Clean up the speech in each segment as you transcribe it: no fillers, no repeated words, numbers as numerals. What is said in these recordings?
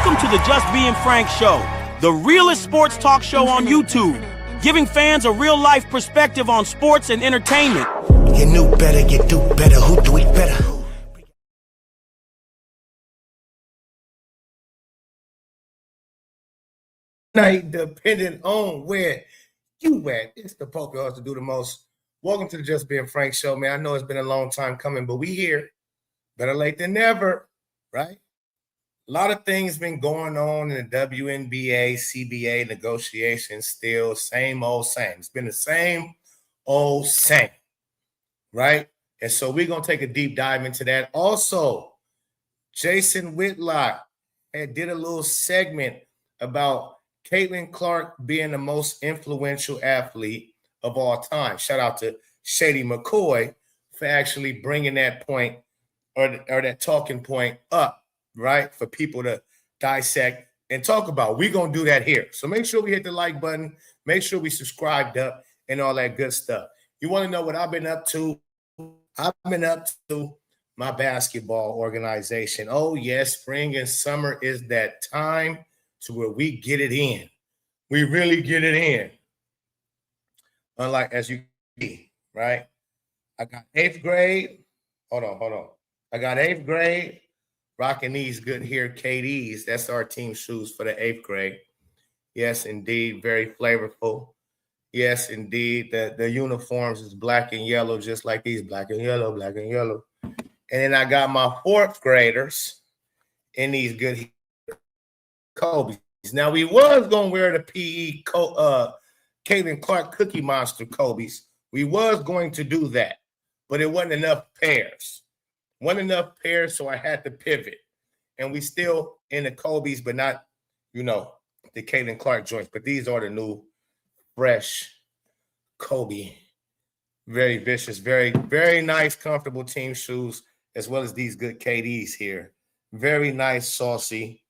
Welcome to the Just Being Frank Show, the realest sports talk show on YouTube, giving fans a real-life perspective on sports and entertainment. You knew better, you do better, who do it better? Night, depending on where you at, it's the Pope that has to do the most. Welcome to the Just Being Frank Show, man. I know it's been a long time coming, but we here. Better late than never, right? A lot of things been going on in the WNBA CBA negotiations still. Same old same. It's been the same old same, right? And so we're going to take a deep dive into that. Also, Jason Whitlock did a little segment about Caitlin Clark being the most influential athlete of all time. Shout out to Shady McCoy for actually bringing that point or that talking point up, right, for people to dissect and talk about. We're going to do that here. So make sure we hit the like button. Make sure we subscribed up and all that good stuff. You want to know what I've been up to? I've been up to my basketball organization. Oh, yes, spring and summer is that time to where we get it in. We really get it in. Unlike as you see, right? I got 8th grade. Hold on. I got 8th grade. Rocking these good here KDs. That's our team shoes for the 8th grade. Yes, indeed. Very flavorful. Yes, indeed. The uniforms is black and yellow, just like these. Black and yellow, black and yellow. And then I got my 4th graders in these good Kobe's. Now, we was going to wear the PE Caitlin Clark Cookie Monster Kobe's. We was going to do that, but it wasn't enough pairs. So I had to pivot. And we still in the Kobe's, but not, the Caitlin Clark joints. But these are the new, fresh Kobe. Very vicious, very, very nice, comfortable team shoes, as well as these good KDs here. Very nice, saucy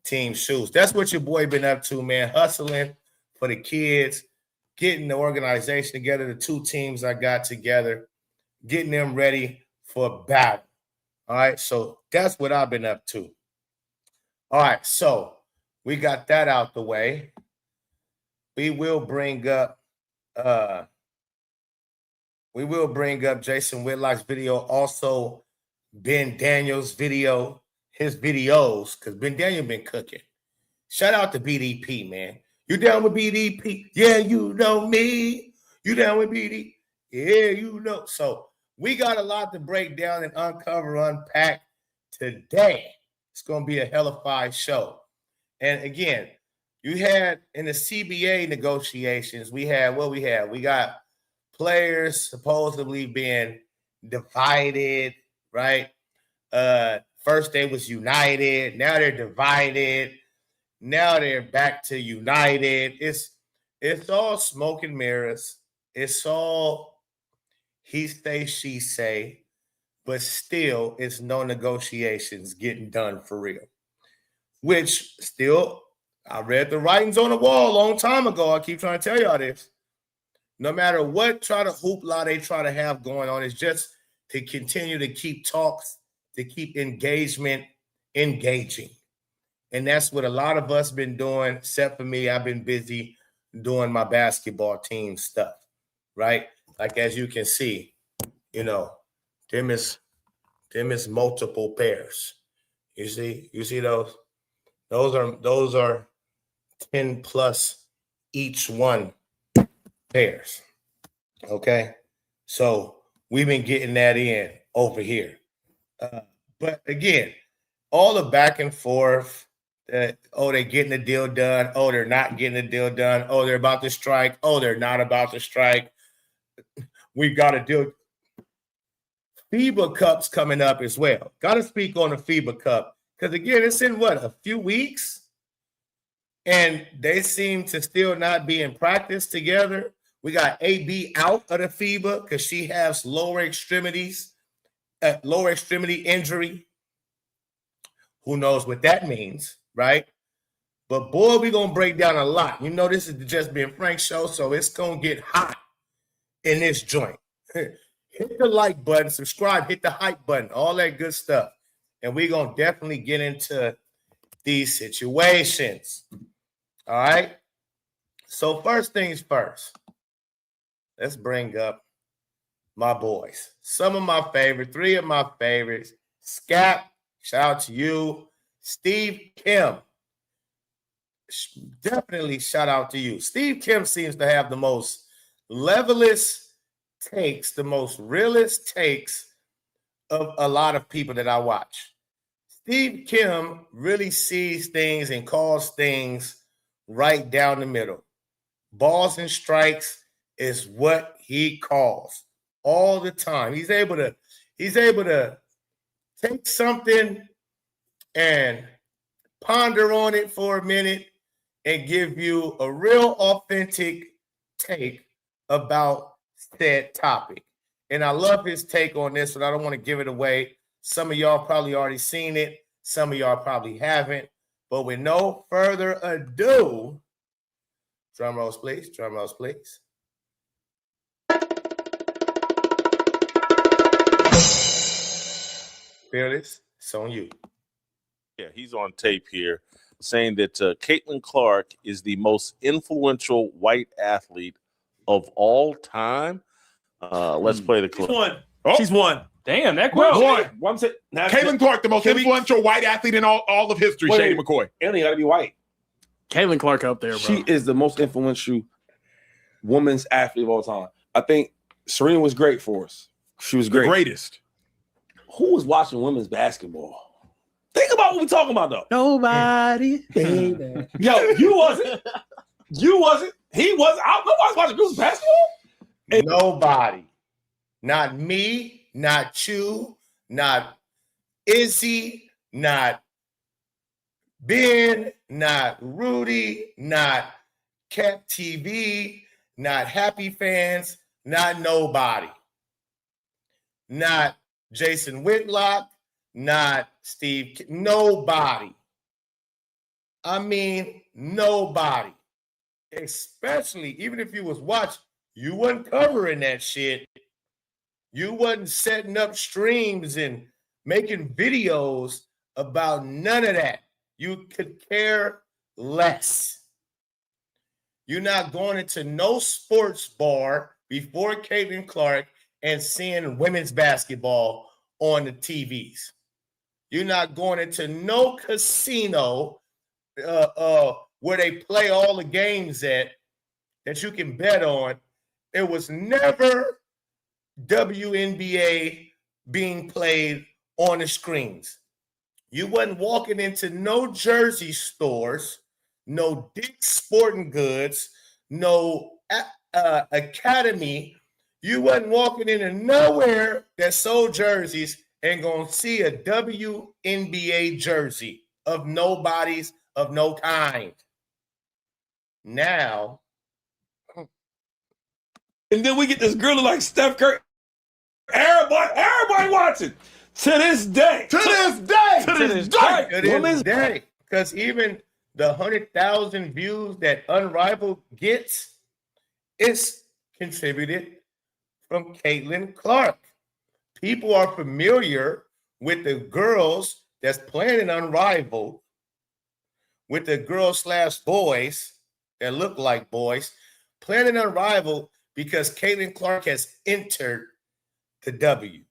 team shoes. That's what your boy been up to, man. Hustling for the kids, getting the organization together, the 2 teams I got together, getting them ready for battle. All right, so that's what I've been up to. All right, so we got that out the way. We will bring up Jason Whitlock's video, also Ben Daniels' video, his videos, because Ben Daniel been cooking. Shout out to BDP, man. You down with BDP? Yeah, you know me. You down with BDP? Yeah, you know. So we got a lot to break down and unpack today. It's going to be a hellified show. And again, you had in the CBA negotiations, we got players supposedly being divided, right? First they was united. Now they're divided. Now they're back to united. It's all smoke and mirrors. It's all he say, she say, but still it's no negotiations getting done for real. Which still, I read the writings on the wall a long time ago. I keep trying to tell y'all this. No matter what try to hoopla they try to have going on, it's just to continue to keep talks, to keep engagement engaging. And that's what a lot of us been doing, except for me. I've been busy doing my basketball team stuff, right? Like as you can see, them is multiple pairs. You see those? Those are 10 plus each one pairs. Okay, so we've been getting that in over here. But again, all the back and forth. They're getting the deal done. Oh, they're not getting the deal done. Oh, they're about to strike. Oh, they're not about to strike. We've got to do FIBA Cup's coming up as well. Got to speak on the FIBA Cup because, again, it's in a few weeks, and they seem to still not be in practice together. We got AB out of the FIBA because she has lower extremity injury. Who knows what that means, right? But, boy, we're going to break down a lot. This is the Just Being Frank show, so it's going to get hot in this joint. Hit the like button, subscribe, hit the hype button, all that good stuff. And we're going to definitely get into these situations. All right. So first things first, let's bring up my boys. Some of my favorites, 3 of my favorites. Scap, shout out to you. Steve Kim, definitely shout out to you. Steve Kim seems to have the most levelest takes, the most realist takes of a lot of people that I watch. Steve Kim really sees things and calls things right down the middle. Balls and strikes is what he calls all the time. He's able to take something and ponder on it for a minute and give you a real authentic take about said topic. And I love his take on this, but I don't want to give it away. Some of y'all probably already seen it. Some of y'all probably haven't. But with no further ado, drum rolls, please. Drum rolls, please. Fearless, it's on you. Yeah, he's on tape here saying that Caitlin Clark is the most influential white athlete of all time. Let's play the clip. She's one. Oh. She's one. Damn, that quick. One. Caitlin Clark, the most influential white athlete in all of history. Wait. Shady McCoy. It only got to be white. Caitlin Clark up there, bro. She is the most influential women's athlete of all time. I think Serena was great for us. She was The great. greatest. Who was watching women's basketball? Think about what we're talking about, though. Nobody, baby. Yo, you wasn't. You wasn't. He was. Nobody's watching women's basketball. Nobody. Not me, not you, not Izzy, not Ben, not Rudy, not Cap TV, not Happy Fans, not nobody. Not Jason Whitlock, not Steve. Nobody. I mean, nobody. Especially, even if you was watching, you wasn't covering that shit. You wasn't setting up streams and making videos about none of that. You could care less. You're not going into no sports bar before Caitlin Clark and seeing women's basketball on the TVs. You're not going into no casino where they play all the games at that you can bet on. It was never WNBA being played on the screens. You wasn't walking into no jersey stores, no Dick's Sporting Goods, no Academy. You wasn't walking into nowhere that sold jerseys and gonna see a WNBA jersey of nobody's, of no kind. Now, And then we get this girl like Steph Curry. Everybody watching. To this day. To this day. To this day. it is day. Because even the 100,000 views that Unrivaled gets, it's contributed from Caitlin Clark. People are familiar with the girls that's playing in Unrivaled, with the girls/boys that look like boys, playing in Unrivaled because Caitlin Clark has entered the W.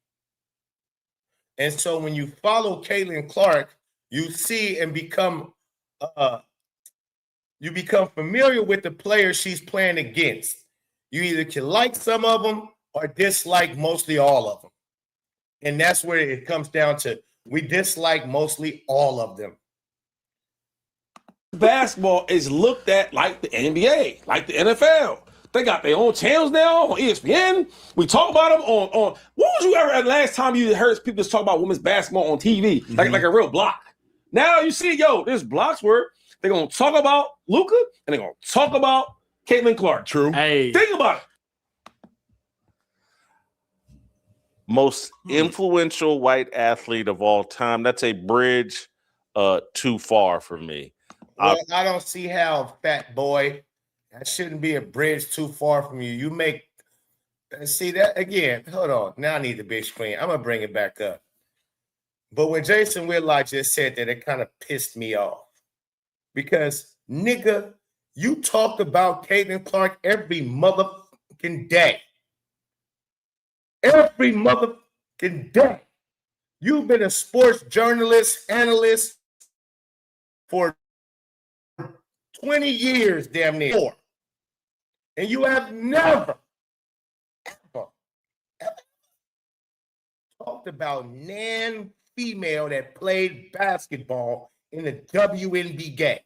And so when you follow Caitlin Clark, you see and become familiar with the players she's playing against. You either can like some of them or dislike mostly all of them. And that's where it comes down to. We dislike mostly all of them. Basketball is looked at like the NBA, like the NFL. They got their own channels now on ESPN. We talk about them on what was you ever last time you heard people just talk about women's basketball on TV? Like a real block. Now you see, there's blocks where they're gonna talk about Luka and they're gonna talk about Caitlin Clark. True. Hey, Think about it. Most influential white athlete of all time. That's a bridge too far for me. Well, I don't see how, fat boy. That shouldn't be a bridge too far from you. You make see that again. Hold on. Now I need the big screen. I'm gonna bring it back up. But when Jason Whitlock just said that, it kind of pissed me off. because, nigga, you talked about Caitlin Clark every motherfucking day. Every motherfucking day. You've been a sports journalist, analyst for 20 years, damn near. And you have never, ever talked about nan female that played basketball in the WNBA.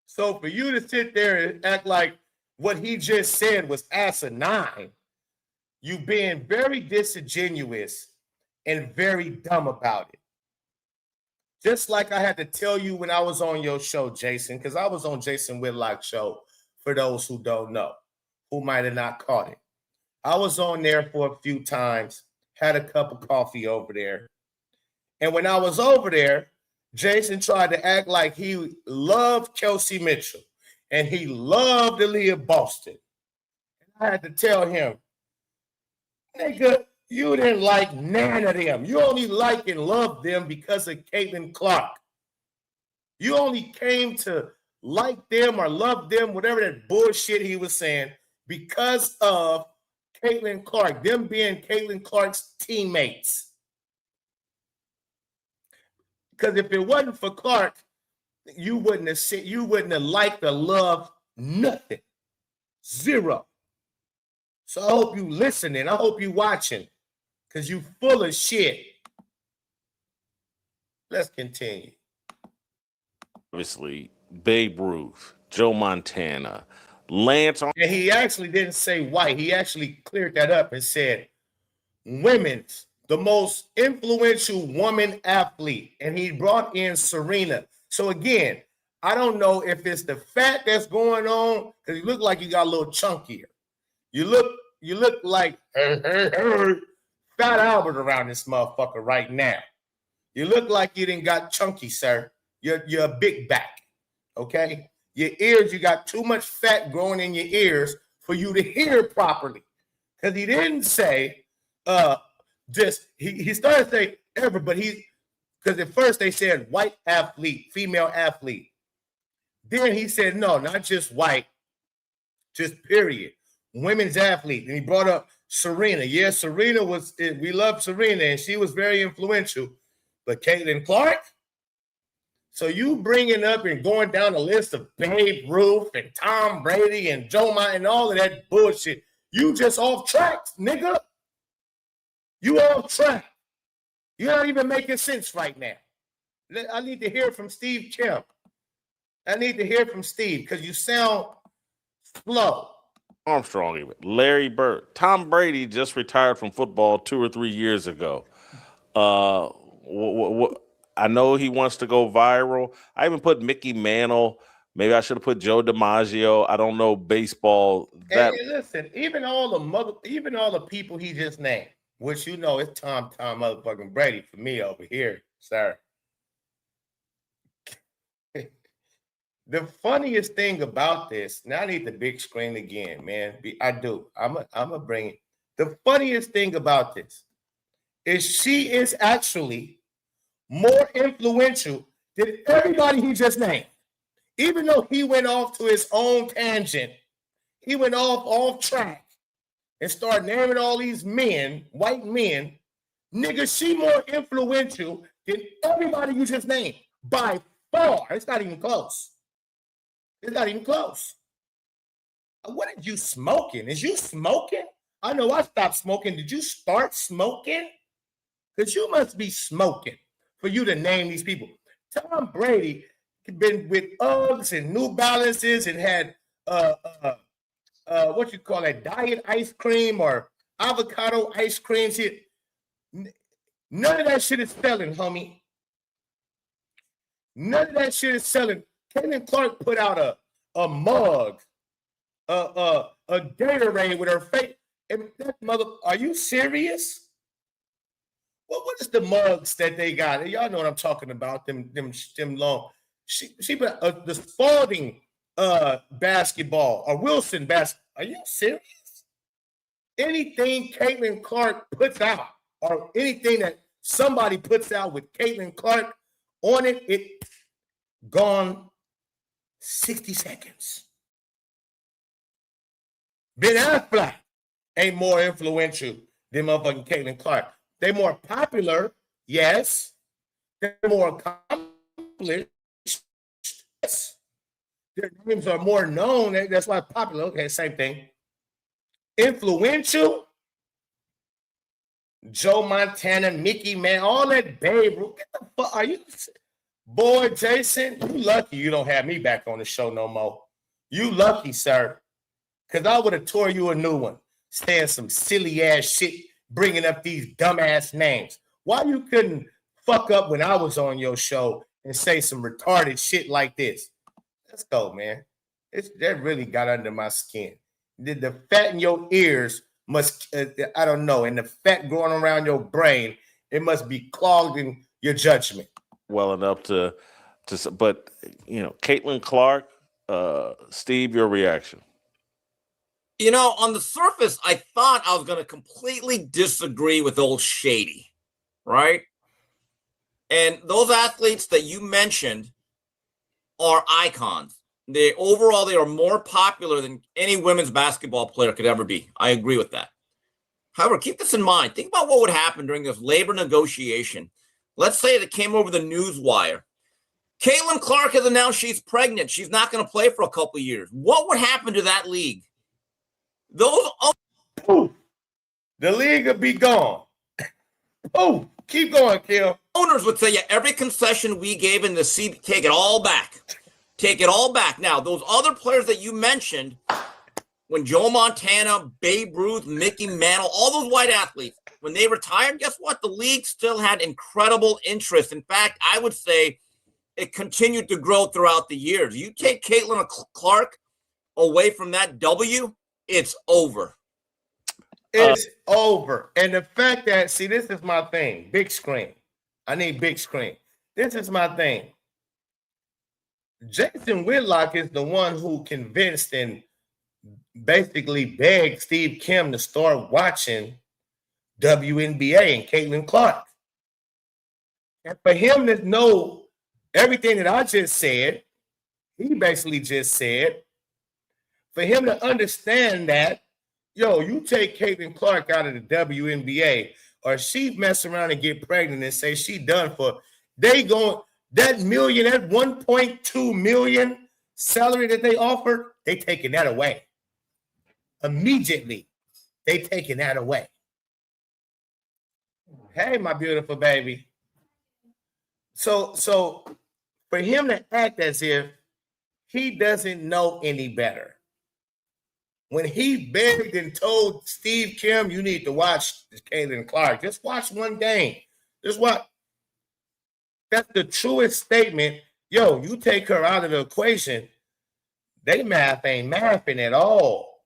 So for you to sit there and act like what he just said was asinine, you being very disingenuous and very dumb about it. Just like I had to tell you when I was on your show, Jason, because I was on Jason Whitlock's show, for those who don't know, who might have not caught it. I was on there for a few times, had a cup of coffee over there. And when I was over there, Jason tried to act like he loved Kelsey Mitchell and he loved Aaliyah Boston. And I had to tell him, nigga, you didn't like none of them. You only like and love them because of Caitlin Clark. You only came to like them or love them, whatever that bullshit he was saying, because of Caitlin Clark, them being Caitlin Clark's teammates. Because if it wasn't for Clark, you wouldn't have liked or loved nothing. Zero. So I hope you listening. I hope you watching. Because you full of shit. Let's continue. Obviously, Babe Ruth, Joe Montana, Lance. And he actually didn't say white. He actually cleared that up and said women's, the most influential woman athlete. And he brought in Serena. So again, I don't know if it's the fat that's going on, because you look like you got a little chunkier. You look like Fat Albert around this motherfucker right now. You look like you didn't got chunky, sir. You're a big back, okay? Your ears, you got too much fat growing in your ears for you to hear properly. Because he didn't say he started to say everybody, because at first they said white athlete, female athlete. Then he said, no, not just white, just period. Women's athlete. And he brought up Serena. Yeah, Serena we love Serena, and she was very influential. But Caitlin Clark? So you bringing up and going down the list of Babe Ruth and Tom Brady and Joe Montana and all of that bullshit, you just off track, nigga. You off track. You're not even making sense right now. I need to hear from Steve Kemp. I need to hear from Steve because you sound slow. Armstrong, even Larry Bird, Tom Brady just retired from football 2 or 3 years ago. I know he wants to go viral. I even put Mickey Mantle. Maybe I should have put Joe DiMaggio. I don't know baseball. Hey, listen, even all the people he just named, which you know it's Tom motherfucking Brady for me over here, sir. The funniest thing about this, now I need the big screen again, man. I do. I'm gonna bring it. The funniest thing about this is she is actually more influential than everybody he just named. Even though he went off to his own tangent, he went off track and started naming all these men, white men. Nigga, she more influential than everybody you just named by far. It's not even close. It's not even close. What are you smoking? Is you smoking? I know I stopped smoking. Did you start smoking? Because you must be smoking for you to name these people. Tom Brady had been with Uggs and New Balances and had what you call that, diet ice cream or avocado ice cream shit. None of that shit is selling, homie. None of that shit is selling. Caitlin Clark put out a mug, a Gatorade with her face. And that mother, are you serious? Well, what is the mugs that they got? Y'all know what I'm talking about. Them long. She put the Spalding basketball or Wilson basketball. Are you serious? Anything Caitlin Clark puts out or anything that somebody puts out with Caitlin Clark on it, gone 60 seconds. Ben Affleck ain't more influential than motherfucking Caitlin Clark. They more popular, yes. They're more accomplished. Yes. Their names are more known. That's why it's popular. Okay, same thing. Influential. Joe Montana, Mickey, man, all that Babe Ruth. Get the fuck are you? Boy, Jason, you lucky you don't have me back on the show no more. You lucky, sir. Because I would have tore you a new one, saying some silly ass shit, bringing up these dumbass names. Why you couldn't fuck up when I was on your show and say some retarded shit like this? Let's go, man. That really got under my skin. The fat in your ears must, I don't know, and the fat growing around your brain, it must be clogging your judgment. Well enough to, but Caitlin Clark, Steve, your reaction. On the surface, I thought I was going to completely disagree with old Shady, right? And those athletes that you mentioned are icons. They are more popular than any women's basketball player could ever be. I agree with that. However, keep this in mind. Think about what would happen during this labor negotiation. Let's say that came over the news wire. Caitlin Clark has announced she's pregnant. She's not going to play for a couple of years. What would happen to that league? The league would be gone. Oh, keep going, Kim. Owners would say, yeah, every concession we gave in the CBA, take it all back. Take it all back. Now, those other players that you mentioned, when Joe Montana, Babe Ruth, Mickey Mantle, all those white athletes, when they retired, guess what? The league still had incredible interest. In fact, I would say it continued to grow throughout the years. You take Caitlin Clark away from that W, it's over. It's over. And the fact that, see, this is my thing. Big screen. I need big screen. This is my thing. Jason Whitlock is the one who convinced and basically begged Steve Kim to start watching WNBA and Caitlin Clark. And for him to know everything that I just said, he basically just said, for him to understand that, you take Caitlin Clark out of the WNBA, or she mess around and get pregnant and say she done for, they going, that 1.2 million salary that they offered, they taking that away. Immediately, they taking that away. Hey, my beautiful baby. So for him to act as if he doesn't know any better, when he begged and told Steve Kim, you need to watch Caitlin Clark, just watch one game. Just watch. That's the truest statement. You take her out of the equation, they math ain't mathing at all.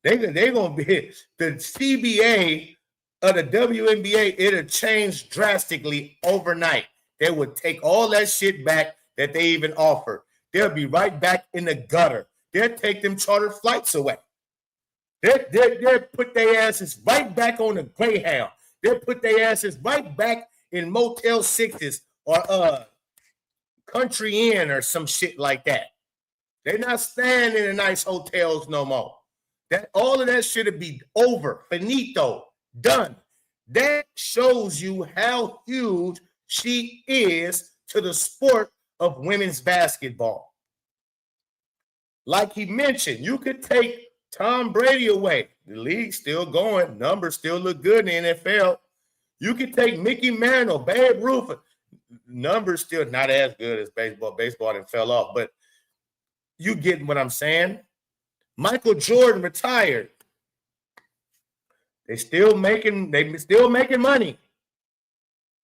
They're going to be, the CBA of the WNBA, it'll change drastically overnight. They would take all that shit back that they even offered. They'll be right back in the gutter. They'll take them charter flights away. They'll put their asses right back on the Greyhound. They'll put their asses right back in Motel 6s or Country Inn or some shit like that. They're not staying in the nice hotels no more. That all of that should be over, finito, done. That shows you how huge she is to the sport of women's basketball. Like he mentioned, you could take Tom Brady away. The league's still going. Numbers still look good in the NFL. You could take Mickey Mantle, Babe Ruth. Numbers still not as good as baseball. Baseball done fell off, but you get what I'm saying. Michael Jordan retired. They still making money.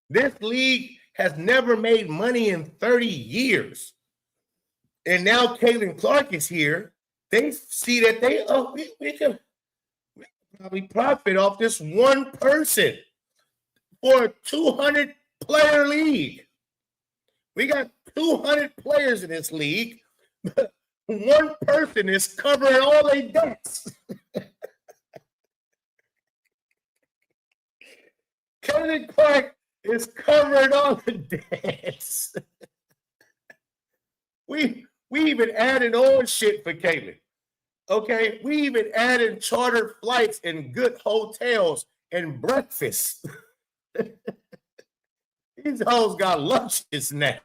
This league has never made money in 30 years. And now Caitlin Clark is here. They see that we can probably profit off this one person for a 200-player league. We got 200 players in this league, but one person is covering all their debts. Caitlin Clark is covering all the debts. We even added on shit for Caitlin. Okay, we even added chartered flights and good hotels and breakfast. These hoes got lunches now.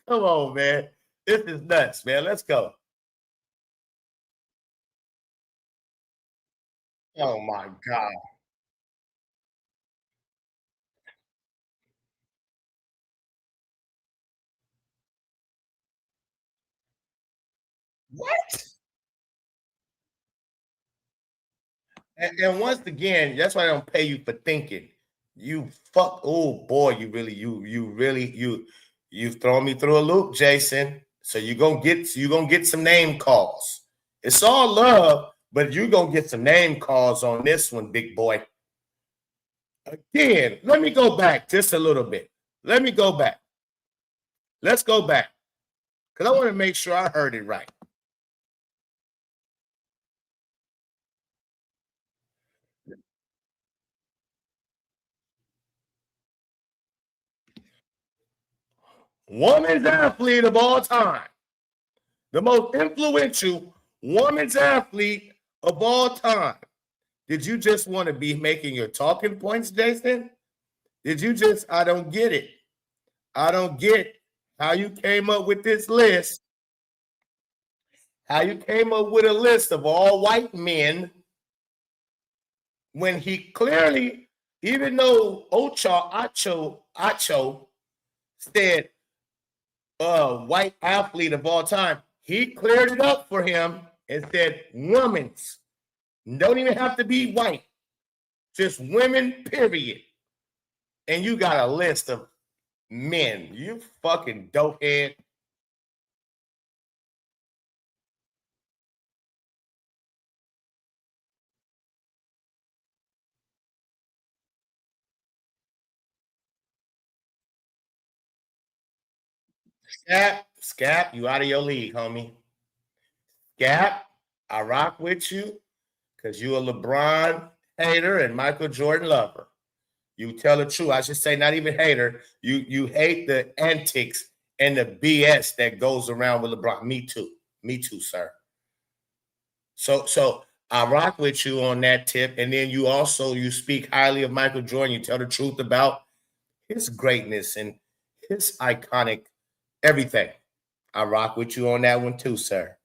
Come on, man. This is nuts, man. Let's go. Oh my God. What? And once again, that's why I don't pay you for thinking. You fuck. Oh boy, you've thrown me through a loop, Jason. So you gonna get some name calls. It's all love, but you're gonna get some name calls on this one, big boy. Again, let me go back just a little bit. Let me go back. Let's go back. Because I want to make sure I heard it right. Women's athlete of all time. The most influential women's athlete of all time. Did you just want to be making your talking points, Jason? Did you just, I don't get it. I don't get how you came up with this list. How you came up with a list of all white men when he clearly, even though Acho said white athlete of all time, he cleared it up for him and said women's. Don't even have to be white, just women, period. And you got a list of men. You fucking dopehead. Scap, you out of your league, homie. Scap, I rock with you because you a LeBron hater and Michael Jordan lover. You tell the truth. I should say not even hater. You hate the antics and the BS that goes around with LeBron. Me too. Me too, sir. So I rock with you on that tip. And then you speak highly of Michael Jordan. You tell the truth about his greatness and his iconic everything. I rock with you on that one too, sir.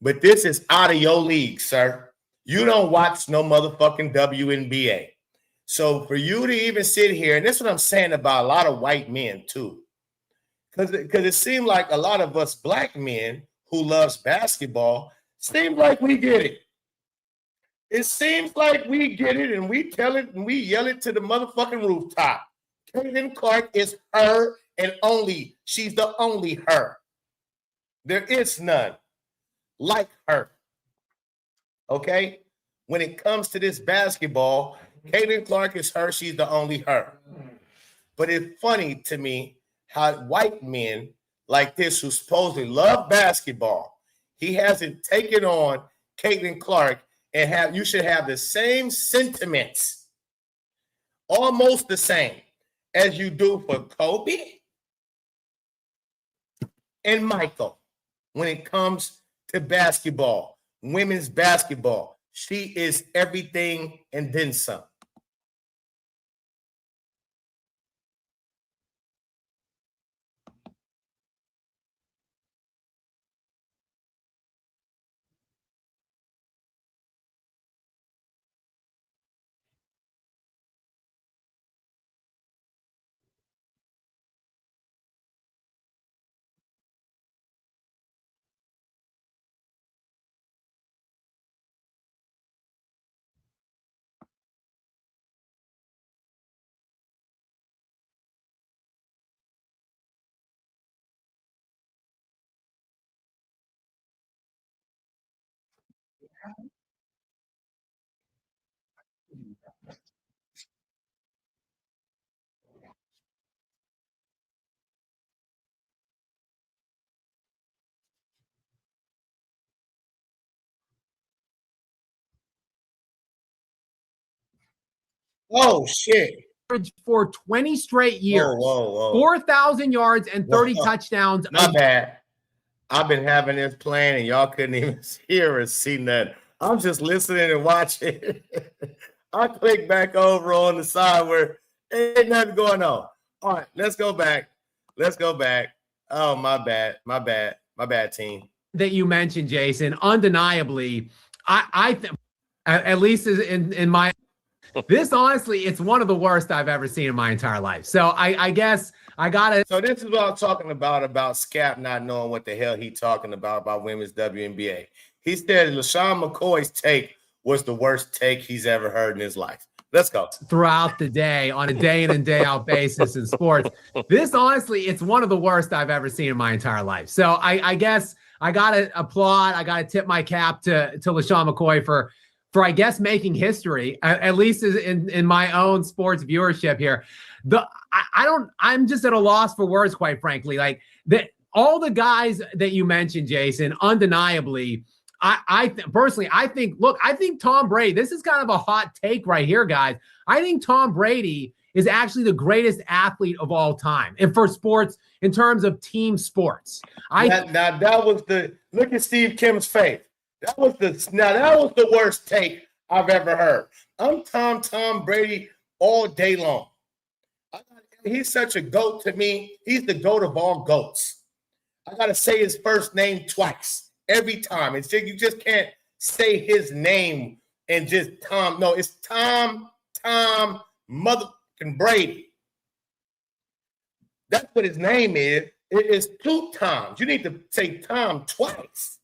But this is out of your league, sir. You don't watch no motherfucking WNBA. So for you to even sit here, and this is what I'm saying about a lot of white men too, because it seemed like a lot of us black men who loves basketball seems like we get it. It seems like we get it, and we tell it, and we yell it to the motherfucking rooftop. Caitlin Clark is her and only. She's the only her. There is none like her. Okay? When it comes to this basketball, Caitlin Clark is her. She's the only her. But it's funny to me how white men like this who supposedly love basketball, he hasn't taken on Caitlin Clark and you should have the same sentiments, almost the same, as you do for Kobe and Michael when it comes to basketball, women's basketball. She is everything and then some. Oh shit. for 20 straight years. Whoa. 4,000 yards and 30 touchdowns. My bad. I've been having this plan and y'all couldn't even hear or see nothing. I'm just listening and watching. I click back over on the side where ain't nothing going on. All right, let's go back. Oh, my bad, team. That you mentioned, Jason, undeniably, I think, at least in my, this honestly, it's one of the worst I've ever seen in my entire life. So I guess I gotta. So this is what I'm talking about Scap not knowing what the hell he talking about women's WNBA. He said LaShawn McCoy's take was the worst take he's ever heard in his life. Let's go. Throughout the day, on a day in and day out basis in sports. This honestly, it's one of the worst I've ever seen in my entire life. So I guess I gotta applaud. I gotta tip my cap to LaShawn McCoy for I guess making history, at least in my own sports viewership here. I'm just at a loss for words, quite frankly. Like all the guys that you mentioned, Jason, undeniably. I personally think Tom Brady, this is kind of a hot take right here, guys. I think Tom Brady is actually the greatest athlete of all time. And for sports, in terms of team sports. That was look at Steve Kim's face. That was the worst take I've ever heard. I'm Tom Brady all day long. He's such a GOAT to me. He's the GOAT of all GOATs. I got to say his first name twice. Every time. It's just, you just can't say his name and just Tom. No, it's Tom motherfucking Brady. That's what his name is. It is two Toms. You need to say Tom twice.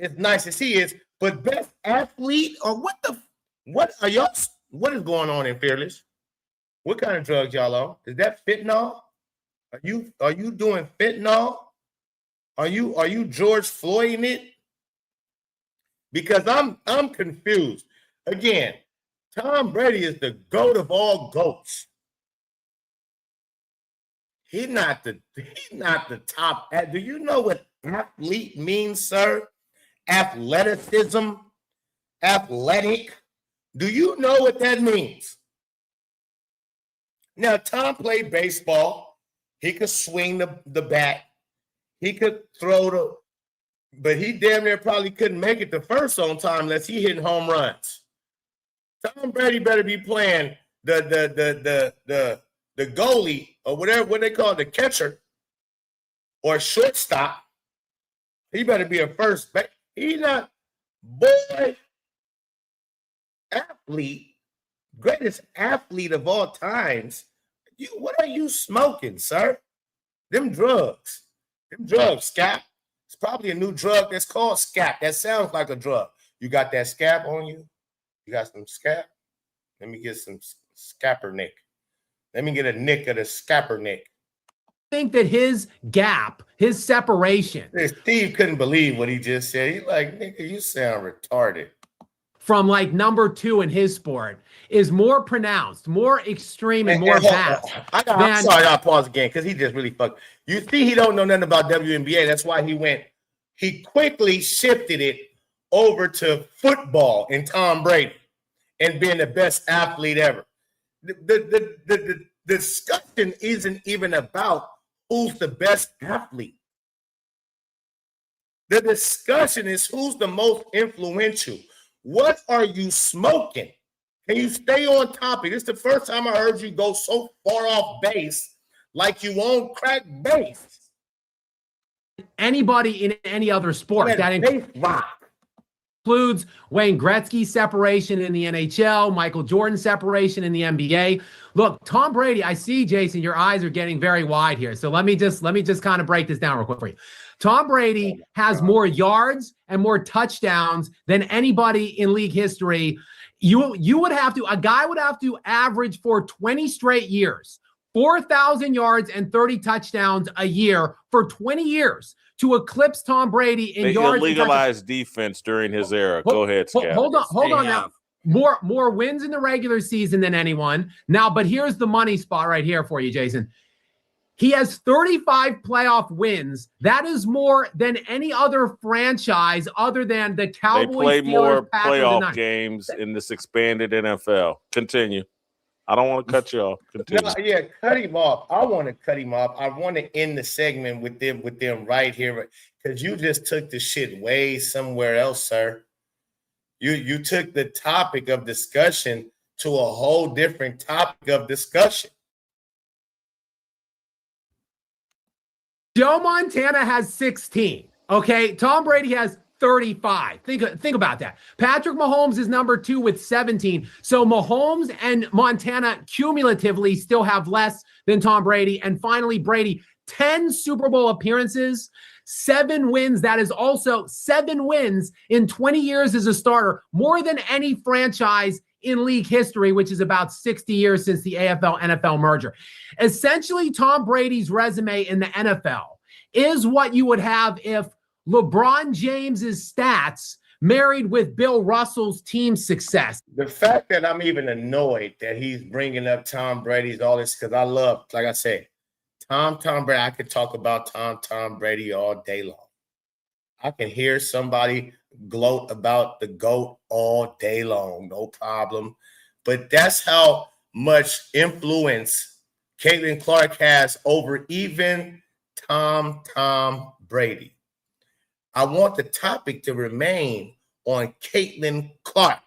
As nice as he is, but best athlete or what are y'all? What is going on in Fearless? What kind of drugs y'all on? Is that fentanyl? Are you doing fentanyl? Are you George Floyding it? Because I'm confused. Again, Tom Brady is the GOAT of all GOATs. He's not the top. Do you know what athlete means, sir? Athleticism, athletic. Do you know what that means? Now, Tom played baseball. He could swing the bat. He could throw but he damn near probably couldn't make it to first on time unless he hitting home runs. Tom Brady better be playing the goalie or whatever what they call it, the catcher or shortstop. He better be a first base. He's not boy athlete, greatest athlete of all times. What are you smoking, sir? Them drugs, Scap. It's probably a new drug that's called Scap. That sounds like a drug. You got that Scap on you? You got some Scap? Let me get some Scappernick. Let me get a nick of the Scappernick. I think that his gap, his separation. Steve couldn't believe what he just said. He's like, nigga, you sound retarded. From like number 2 in his sport is more pronounced, more extreme, and more vast. I'm sorry, I'll pause again because he just really fucked. You see, he don't know nothing about WNBA. That's why he quickly shifted it over to football and Tom Brady and being the best athlete ever. The discussion isn't even about who's the best athlete. The discussion is who's the most influential. What are you smoking? Can you stay on topic? This is the first time I heard you go so far off base like you own crack base. Anybody in any other sport that includes Wayne Gretzky's separation in the NHL, Michael Jordan's separation in the NBA. Look, Tom Brady, I see, Jason, your eyes are getting very wide here. So let me just kind of break this down real quick for you. Tom Brady has more yards and more touchdowns than anybody in league history. A guy would have to average for 20 straight years, 4,000 yards and 30 touchdowns a year for 20 years to eclipse Tom Brady in yards. They legalized defense during his era. Go ahead, Scott. Hold on now. More wins in the regular season than anyone. Now, but here's the money spot right here for you, Jason. He has 35 playoff wins. That is more than any other franchise other than the Cowboys. They play Steelers, more Packers, playoff games in this expanded NFL. Continue. I don't want to cut you off. Continue. No, yeah, cut him off. I want to cut him off. I want to end the segment with them right here because you just took the shit way somewhere else, sir. You took the topic of discussion to a whole different topic of discussion. Joe Montana has 16. Okay, Tom Brady has 35. Think about that. Patrick Mahomes is number 2 with 17. So Mahomes and Montana cumulatively still have less than Tom Brady. And finally, Brady, 10 Super Bowl appearances, 7 wins. That is also 7 wins in 20 years as a starter, more than any franchise in league history, which is about 60 years since the AFL-NFL merger. Essentially, Tom Brady's resume in the NFL is what you would have if LeBron James's stats married with Bill Russell's team success. The fact that I'm even annoyed that he's bringing up Tom Brady's all this, because I love, like I said, Tom Brady. I could talk about Tom Brady all day long. I can hear somebody gloat about the GOAT all day long, no problem. But that's how much influence Caitlin Clark has over even Tom Brady. I want the topic to remain on Caitlin Clark.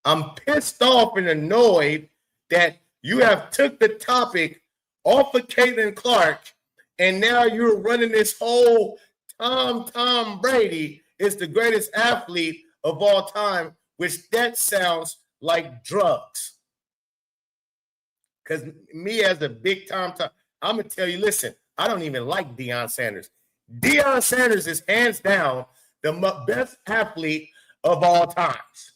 I'm pissed off and annoyed that you have took the topic off of Caitlin Clark, and now you're running this whole Tom Brady is the greatest athlete of all time, which that sounds like drugs. Because me as a big Tom, I'm going to tell you, listen, I don't even like Deion Sanders. Deion Sanders is hands down the best athlete of all times.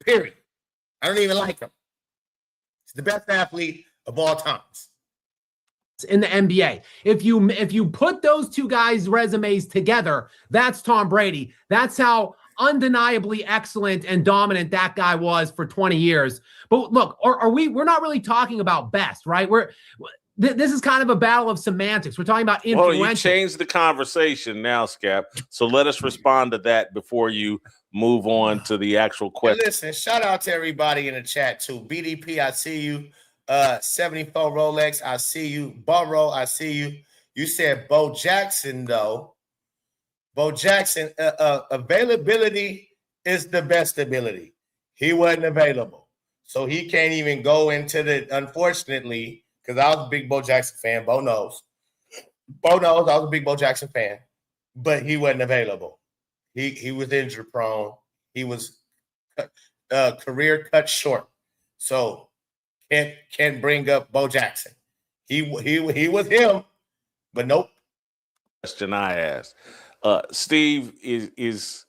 Period. I don't even like him. He's the best athlete of all times in the NBA. If you put those two guys' resumes together, that's Tom Brady. That's how undeniably excellent and dominant that guy was for 20 years. But look, we're not really talking about best, right? This is kind of a battle of semantics. We're talking about influential. Well, you changed the conversation now, Scap. So let us respond to that before you move on to the actual question. Hey, listen, shout out to everybody in the chat too. BDP, I see you. 74 Rolex, I see you. Burrow, I see you. You said Bo Jackson, though. Bo Jackson, availability is the best ability. He wasn't available. So he can't even go into the, unfortunately, because I was a big Bo Jackson fan. Bo knows. Bo knows I was a big Bo Jackson fan, but he wasn't available. He was injury prone. He was career cut short. So can't bring up Bo Jackson. He was him, but nope. Question I asked. Steve, is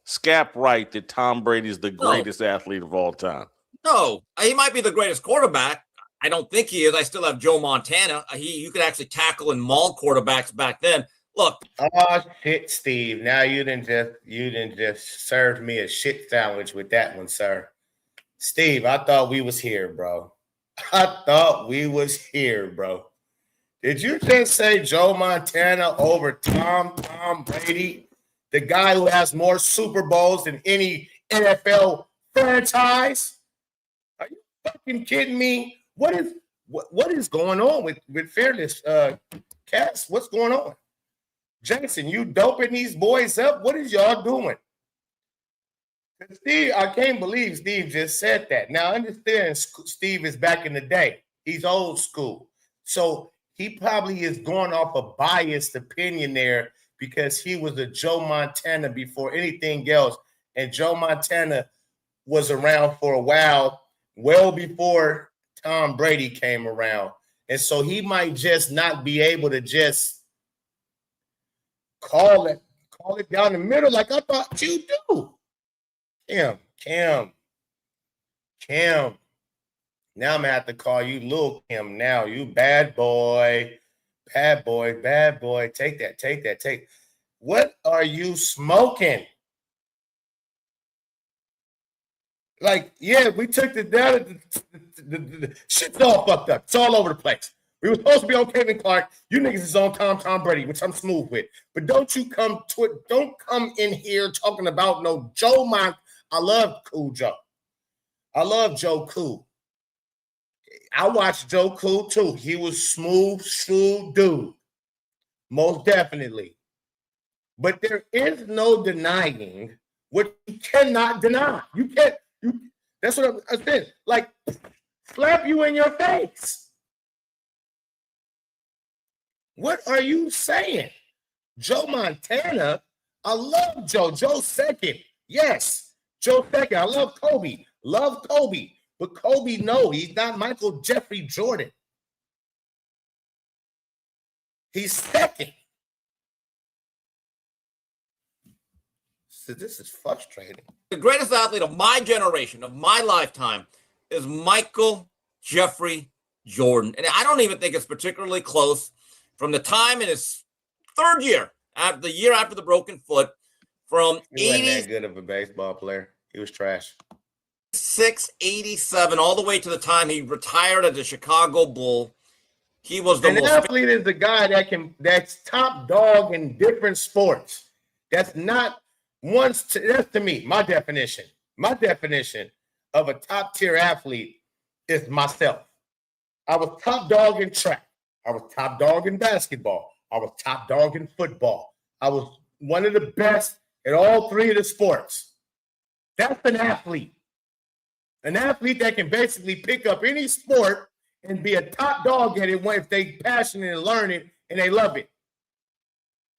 Scap right that Tom Brady is the greatest athlete of all time? No, he might be the greatest quarterback. I don't think he is. I still have Joe Montana. You could actually tackle and maul quarterbacks back then. Look. Oh shit, Steve. Now you didn't just serve me a shit sandwich with that one, sir. Steve, I thought we was here, bro. Did you just say Joe Montana over Tom Brady, the guy who has more Super Bowls than any NFL franchise? Are you fucking kidding me? What is going on with Fearless Cass? What's going on? Jason, you doping these boys up? What is y'all doing? Steve, I can't believe Steve just said that. Now, understand Steve is back in the day. He's old school. So he probably is going off a biased opinion there because he was a Joe Montana before anything else. And Joe Montana was around for a while, well before Tom Brady came around. And so he might just not be able to just call it down the middle like I thought you do. Kim. Now I'm gonna have to call you Lil Kim now. You bad boy. Take that. What are you smoking? Like, yeah, we took the data. The shit's all fucked up. It's all over the place. We were supposed to be on Caitlin Clark. You niggas is on Tom Brady, which I'm smooth with. But don't come in here talking about no Joe Mont. I love Cool Joe. I love Joe Cool. I watched Joe Cool too. He was smooth dude. Most definitely. But there is no denying what you cannot deny. You can't. That's what I said. Like, slap you in your face. What are you saying? Joe Montana, I love Joe. Joe second. Yes, Joe second. I love Kobe. Love Kobe. But Kobe, no, he's not Michael Jeffrey Jordan. He's second. So this is frustrating. The greatest athlete of my generation, of my lifetime, is Michael Jeffrey Jordan. And I don't even think it's particularly close. From the time in his third year, the year after the broken foot, from He wasn't that good of a baseball player. He was trash. 86-87, all the way to the time he retired as a Chicago Bull. He was the An athlete is the guy that's top dog in different sports. That's not that's to me, my definition. My definition of a top tier athlete is myself. I was top dog in track. I was top dog in basketball. I was top dog in football. I was one of the best at all three of the sports. That's an athlete. An athlete that can basically pick up any sport and be a top dog at it if they passionate and learn it and they love it.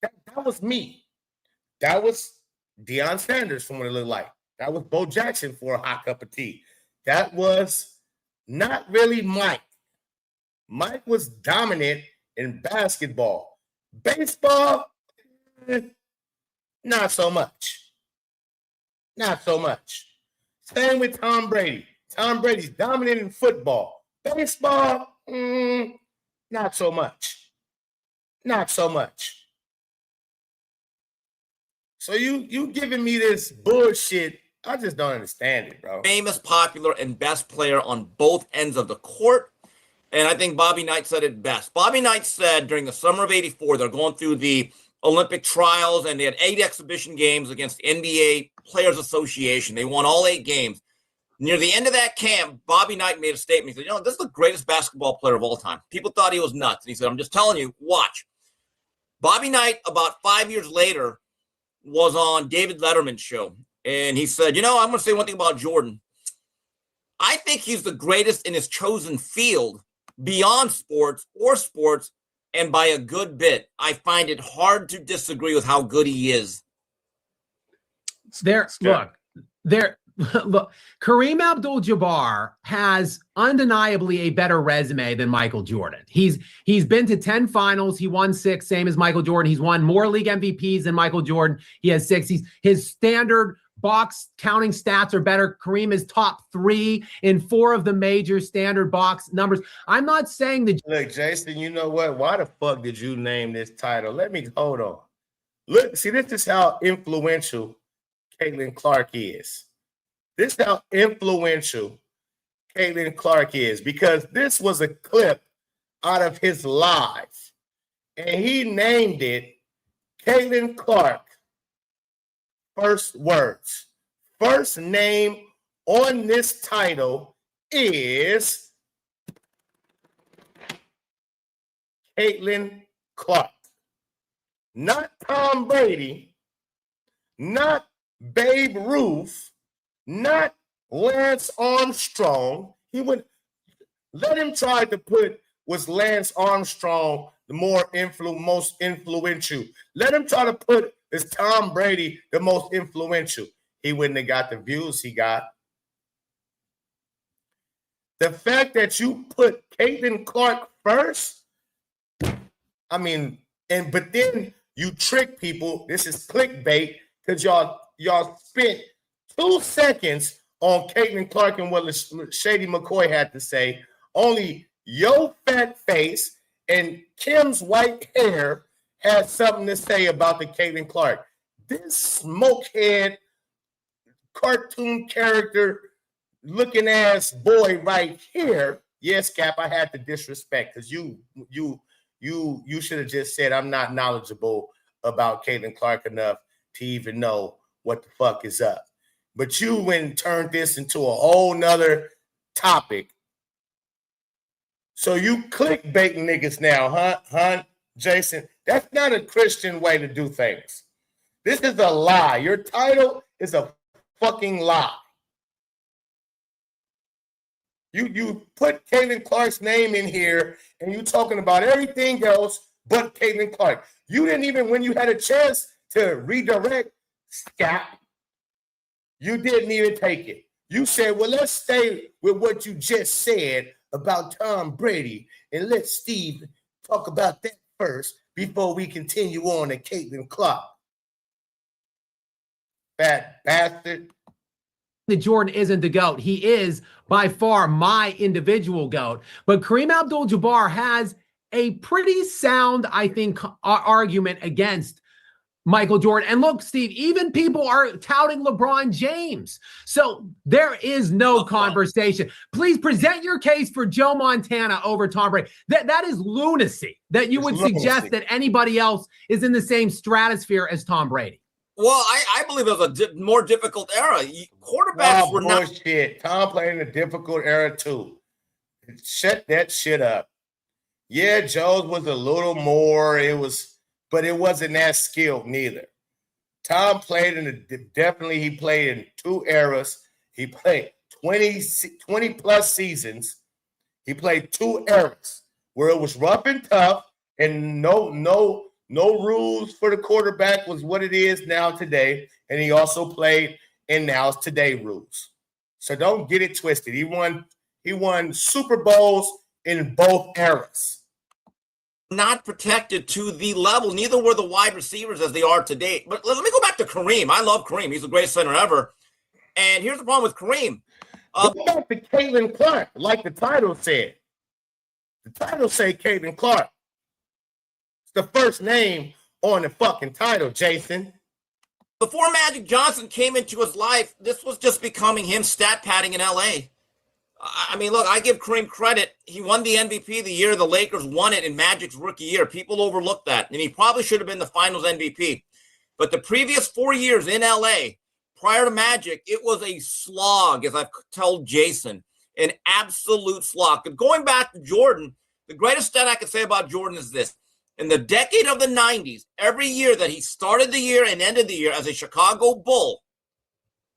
That was me. That was Deion Sanders from what it looked like. That was Bo Jackson for a hot cup of tea. That was not really Mike. Mike was dominant in basketball. Baseball, not so much. Not so much. Same with Tom Brady. Tom Brady's dominant in football. Baseball, not so much. Not so much. So you giving me this bullshit. I just don't understand it, bro. famous, popular, and best player on both ends of the court. And I think Bobby Knight said it best. Bobby Knight said during the summer of '84, they're going through the Olympic trials, and they had 8 exhibition games against NBA Players Association. They won all 8 games. Near the end of that camp, Bobby Knight made a statement. He said, this is the greatest basketball player of all time. People thought he was nuts. And he said, I'm just telling you, watch. Bobby Knight, about 5 years later, was on David Letterman's show. And he said, I'm going to say one thing about Jordan. I think he's the greatest in his chosen field beyond sports, and by a good bit. I find it hard to disagree with how good he is. Look, Kareem Abdul-Jabbar has undeniably a better resume than Michael Jordan. He's been to 10 finals. He won 6, same as Michael Jordan. He's won more league MVPs than Michael Jordan. He has 6. His standard box counting stats are better. Kareem is top 3 in 4 of the major standard box numbers. I'm not saying that. Look, Jason, you know what? Why the fuck did you name this title? Hold on. Look, see, this is how influential Caitlin Clark is. This is how influential Caitlin Clark is, because this was a clip out of his live, and he named it Caitlin Clark. First words. First name on this title is Caitlin Clark. Not Tom Brady, not Babe Ruth, not Lance Armstrong. He would let him try to put, was Lance Armstrong the most influential? Let him try to put, is Tom Brady the most influential? He wouldn't have got the views he got. The fact that you put Caitlin Clark first, but then you trick people. This is clickbait, because y'all spent 2 seconds on Caitlin Clark and what Shady McCoy had to say. Only your fat face and Kim's white hair had something to say about the Caitlin Clark. This smokehead cartoon character looking ass boy right here Yes, Cap, I had to disrespect because you should have just said I'm not knowledgeable about Caitlin Clark enough to even know what the fuck is up. But you went and turned this into a whole nother topic. So you clickbaiting niggas now, huh, Jason? That's not a Christian way to do things. This is a lie. Your title is a fucking lie. You put Caitlin Clark's name in here and you talking about everything else but Caitlin Clark. You didn't even, when you had a chance to redirect Scott, you didn't even take it. You said, well, let's stay with what you just said about Tom Brady and let Steve talk about that first before we continue on to Caitlin Clark. Fat bastard. That Jordan isn't the GOAT. He is by far my individual GOAT. But Kareem Abdul-Jabbar has a pretty sound, I think, argument against Michael Jordan. And look, Steve, even people are touting LeBron James. So there is no conversation. Please present your case for Joe Montana over Tom Brady. That is lunacy that you would suggest that anybody else is in the same stratosphere as Tom Brady. Well, I believe it was a more difficult era. Quarterbacks were not. Bullshit. Tom played in a difficult era too. Shut that shit up. Yeah, Joe's was a little more. But it wasn't that skilled neither. Tom played he played in two eras. He played 20 plus seasons. He played two eras where it was rough and tough and no rules for the quarterback was what it is now today. And he also played in now's today rules. So don't get it twisted. He won Super Bowls in both eras. Not protected to the level. Neither were the wide receivers as they are today. But let me go back to Kareem. I love Kareem. He's the greatest center ever. And here's the problem with Kareem. Go back to Caitlin Clark, like the title said. The title say Caitlin Clark. It's the first name on the fucking title, Jason. Before Magic Johnson came into his life, this was just becoming him stat padding in LA. I mean, look, I give Kareem credit. He won the MVP the year the Lakers won it in Magic's rookie year. People overlook that. And he probably should have been the finals MVP. But the previous 4 years in LA, prior to Magic, it was a slog, as I've told Jason, an absolute slog. And going back to Jordan, the greatest stat I can say about Jordan is this. In the decade of the 90s, every year that he started the year and ended the year as a Chicago Bull,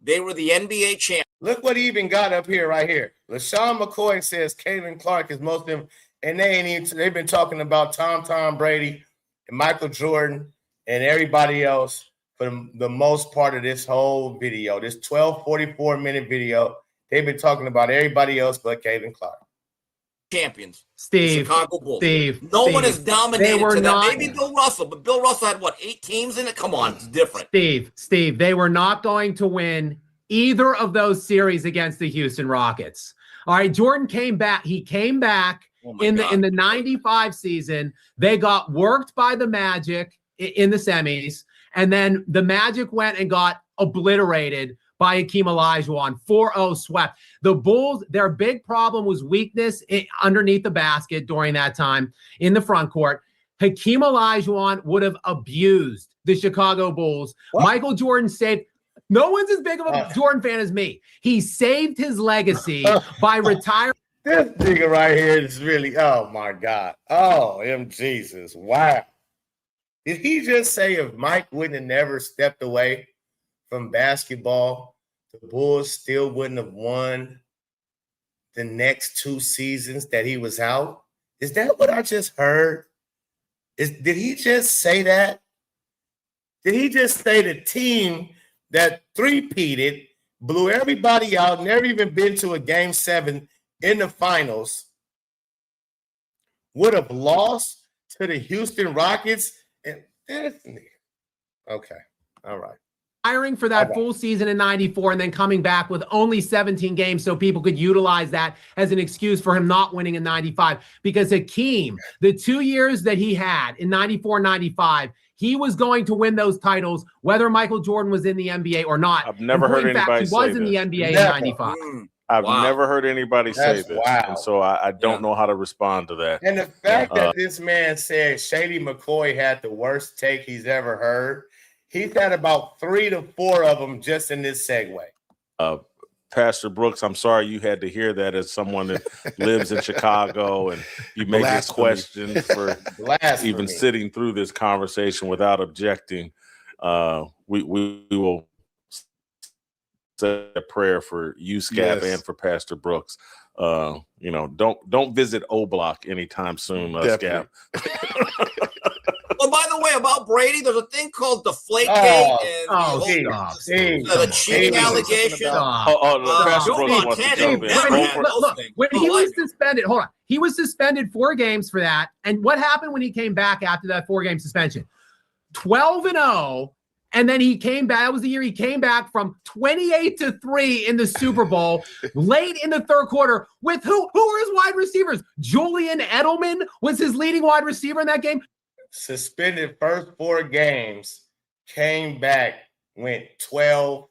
they were the NBA champions. Look what he even got up here right here. LaShawn McCoy says Caitlin Clark is most of them, and they've been talking about Tom Brady and Michael Jordan and everybody else for the most part of this whole video, this 44-minute video. They've been talking about everybody else but Caitlin Clark. Champions. Steve. Chicago Bulls. No one is dominated. They were to not. That. Maybe Bill Russell, but Bill Russell had 8 teams in it? Come on, it's different. Steve, they were not going to win either of those series against the Houston Rockets. All right, Jordan came back. He came back in the 95 season. They got worked by the Magic in the semis, and then the Magic went and got obliterated by Hakeem Olajuwon, 4-0 swept. The Bulls, their big problem was weakness underneath the basket during that time in the front court. Hakeem Olajuwon would have abused the Chicago Bulls. What? Michael Jordan saved. No one's as big of a Jordan fan as me. He saved his legacy by retiring. This nigga right here is really, oh my God. Oh, Jesus. Wow. Did he just say if Mike wouldn't have never stepped away from basketball, the Bulls still wouldn't have won the next 2 seasons that he was out? Is that what I just heard? Did he just say that? Did he just say the team that three-peated, blew everybody out, never even been to a Game 7 in the finals, would have lost to the Houston Rockets? And this nigga. Okay, all right. Hiring for that full season in 94 and then coming back with only 17 games so people could utilize that as an excuse for him not winning in 95. Because Hakeem, the 2 years that he had in 94, 95, he was going to win those titles whether Michael Jordan was in the NBA or not. I've never heard anybody say he was in the NBA in 95. I've Wow. never heard anybody say That's this, wild. and so I don't know how to respond to that. And the fact that this man said Shady McCoy had the worst take he's ever heard, he's had about 3 to 4 of them just in this segue. Pastor Brooks, I'm sorry you had to hear that as someone that lives in Chicago, and you may get questioned for even sitting through this conversation without objecting. We will say a prayer for you, Scap, and for Pastor Brooks. Don't visit O Block anytime soon, Scap. Well, by the way, about Brady, there's a thing called Deflategate and the cheating allegation. When he was suspended, hold on. He was suspended 4 games for that. And what happened when he came back after that 4-game suspension? 12-0. And then he came back. That was the year he came back from 28-3 in the Super Bowl, late in the third quarter. With who were his wide receivers? Julian Edelman was his leading wide receiver in that game. Suspended first 4 games, came back, went 12-0.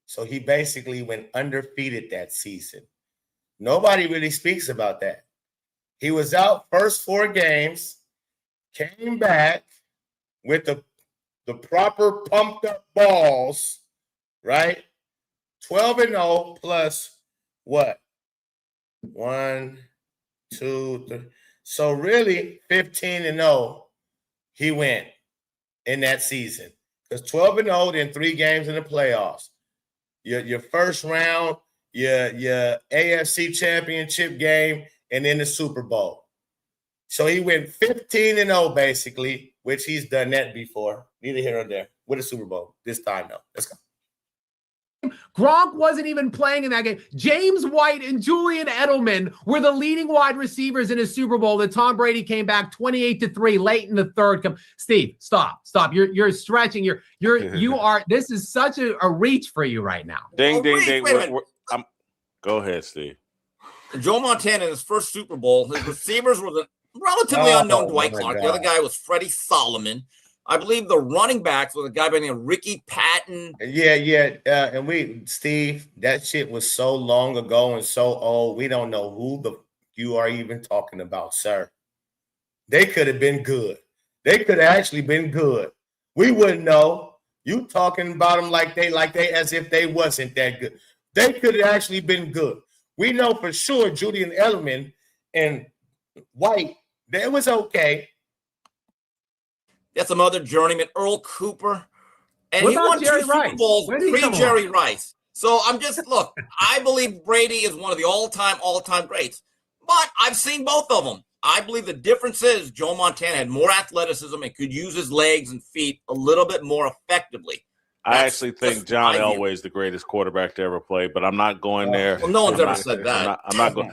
So he basically went undefeated that season. Nobody really speaks about that. He was out first 4 games, came back with the proper pumped up balls, right? 12-0 plus what? 1, 2, 3. So really 15-0 he went in that season. Because 12-0, then 3 games in the playoffs. Your first round, your AFC championship game, and then the Super Bowl. So he went 15-0 basically, which he's done that before. Neither here nor there. With a Super Bowl. This time, though. Let's go. Gronk wasn't even playing in that game. James White and Julian Edelman were the leading wide receivers in a Super Bowl that Tom Brady came back 28-3 late in the third. Steve, stop. You're stretching. You are. This is such a reach for you right now. Ding. Go ahead, Steve. Joe Montana in his first Super Bowl, his receivers were the relatively unknown Dwight Clark. The other guy was Freddie Solomon. I believe the running backs was a guy by the name of Ricky Patton. And Steve, that shit was so long ago and so old. We don't know who you are even talking about, sir. They could have been good. They could have actually been good. We wouldn't know. You talking about them like they as if they wasn't that good. They could have actually been good. We know for sure Julian Edelman and White, that was okay. That's some other journeyman, Earl Cooper. And what he about won Jerry 2 Rice? Super Bowls pre-Jerry Rice. So look, I believe Brady is one of the all-time greats. But I've seen both of them. I believe the difference is Joe Montana had more athleticism and could use his legs and feet a little bit more effectively. I actually think John Elway is the greatest quarterback to ever play, but I'm not going there. Well, no one's ever said that. I'm not going.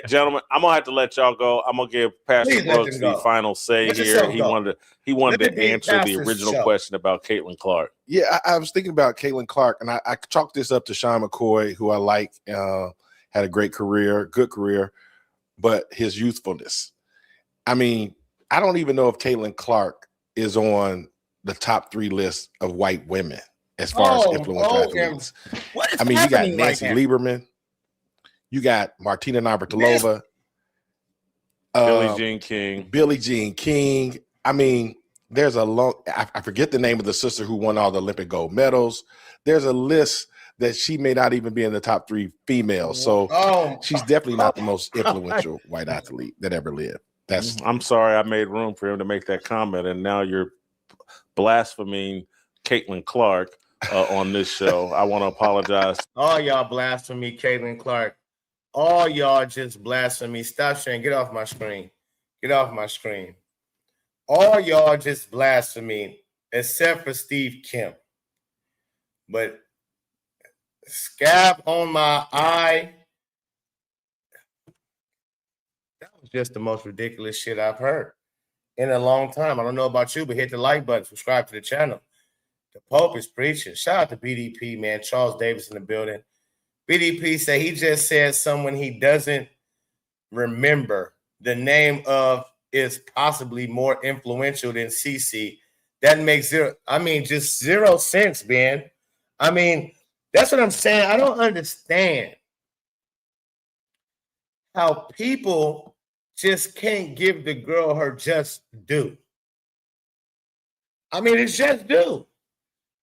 Gentlemen, I'm gonna have to let y'all go. I'm gonna give Pastor Brooks the final say here. He wanted to answer the original question about Caitlin Clark. Yeah, I was thinking about Caitlin Clark, and I chalked this up to Sean McCoy, who I like, had a great career, good career, but his youthfulness. I mean, I don't even know if Caitlin Clark is on the top 3 list of white women as far as influential athletes. I mean, you got Nancy Lieberman. You got Martina Navratilova, Billie Jean King. I mean, there's a long. I forget the name of the sister who won all the Olympic gold medals. There's a list that she may not even be in the top 3 females. So she's definitely not the most influential white athlete that ever lived. I'm sorry I made room for him to make that comment, and now you're blaspheming Caitlin Clark on this show. I want to apologize. All y'all blasphemy Caitlin Clark. All y'all just blasphemy. Stop sharing. Get off my screen. Get off my screen. All y'all just blasphemy, except for Steve Kemp. But scab on my eye. That was just the most ridiculous shit I've heard in a long time. I don't know about you, but hit the like button, subscribe to the channel. The Pope is preaching. Shout out to BDP, man. Charles Davis in the building. BDP said he just said someone he doesn't remember the name of is possibly more influential than CC. That makes just 0 sense, man. I mean, That's what I'm saying. I don't understand how people just can't give the girl her just due. I mean, it's just due.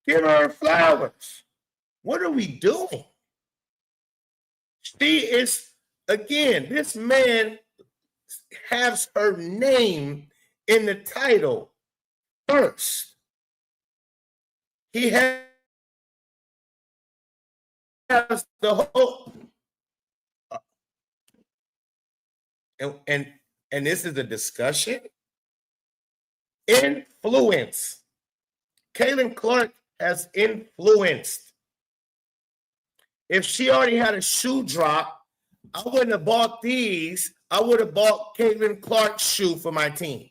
Give her flowers. What are we doing? She is, again, this man has her name in the title first. He has the whole, and this is a discussion. Influence. Caitlin Clark has influenced. If she already had a shoe drop, I wouldn't have bought these. I would have bought Caitlin Clark's shoe for my team.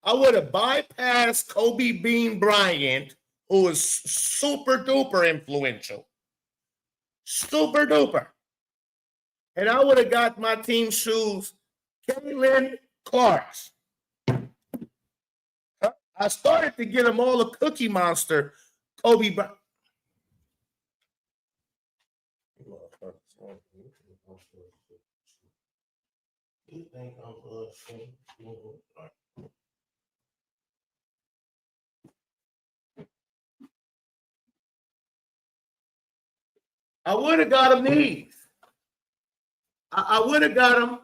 I would have bypassed Kobe Bean Bryant, who is super duper influential. Super duper. And I would have got my team shoes, Caitlin Clark's. I started to get them all a Cookie Monster, Kobe Bryant. I would have got them these. I would have got them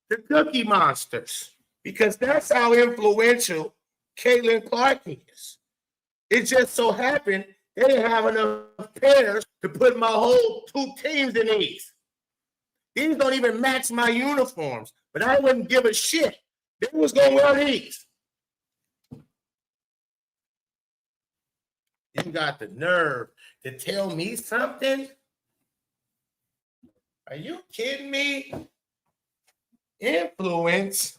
the Cookie Monsters because that's how influential Caitlin Clark is. It just so happened they didn't have enough pairs to put my whole 2 teams in these. These don't even match my uniforms, but I wouldn't give a shit. They was going to wear these. You got the nerve to tell me something? Are you kidding me? Influence?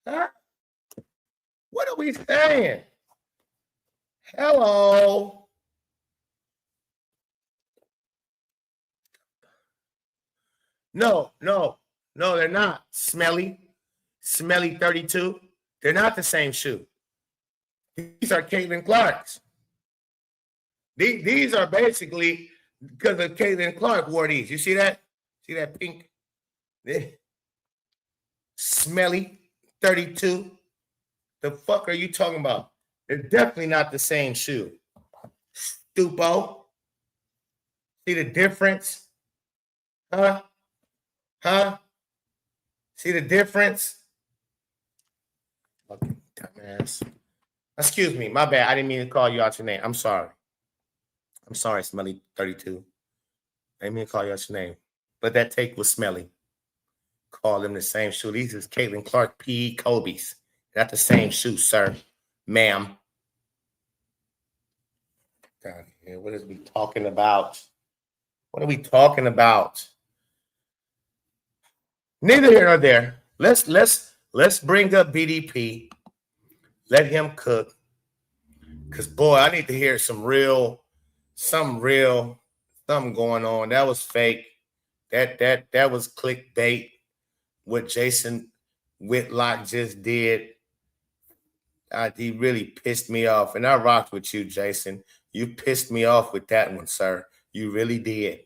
Huh? What are we saying? Hello? No, they're not. Smelly 32. They're not the same shoe. These are Caitlin Clark's. These are basically because of Caitlin Clark wore these. You see that? See that pink? Smelly 32. The fuck are you talking about? They're definitely not the same shoe. Stupo. See the difference? Huh? See the difference? Okay, dumbass. Excuse me, my bad. I didn't mean to call you out your name. I'm sorry. Smelly 32. I didn't mean to call you out your name. But that take was smelly. Call them the same shoe. These is Caitlin Clark PE Kobe's. Not the same shoe, sir. Ma'am. Down here. What is we talking about? What are we talking about? Neither here nor there. Let's bring up BDP. Let him cook. Cause boy, I need to hear something going on. That was fake. That was clickbait. What Jason Whitlock just did. He really pissed me off. And I rocked with you, Jason. You pissed me off with that one, sir. You really did.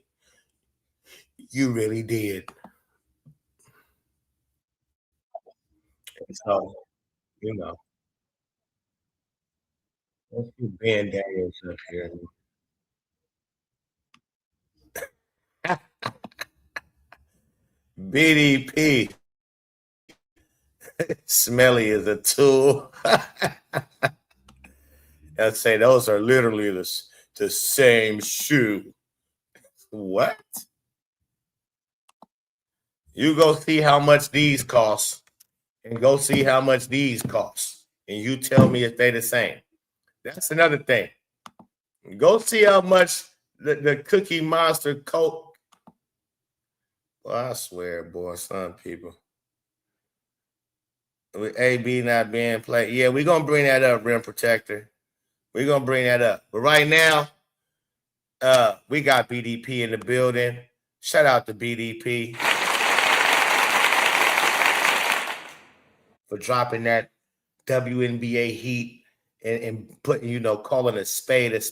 You really did. So, you know. Let's do Ben Daniels up here. BDP. Smelly is a tool. I'd say those are literally the same shoe. What? You go see how much these cost and go see how much these cost. And you tell me if they the same. That's another thing. Go see how much the Cookie Monster coat. Well, I swear, boy, some people. With AB not being played. Yeah, we're going to bring that up, Rim Protector. We're going to bring that up. But right now, we got BDP in the building. Shout out to BDP for dropping that WNBA heat and putting, you know, calling a spade,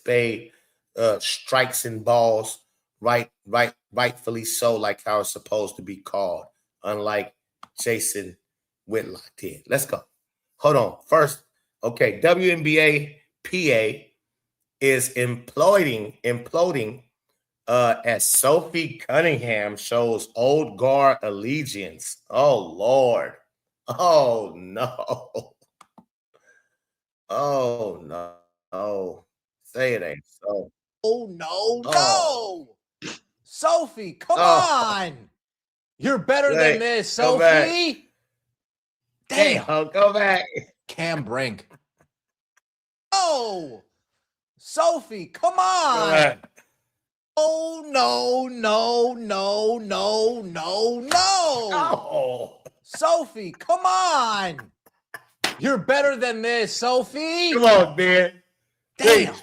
strikes and balls, rightfully so, like how it's supposed to be called, unlike Jason Whitlock did. Let's go. Hold on. First, okay, WNBA PA is imploding as Sophie Cunningham shows old guard allegiance. Oh, Lord. Oh, no. Oh, no. Oh, say it ain't so. Oh, no. Sophie, come on. You're better than this, Sophie. Damn. Go back. Cam Brink. Oh, Sophie, come on. Oh, no. Sophie, come on. You're better than this, Sophie. Come on, man. Damn.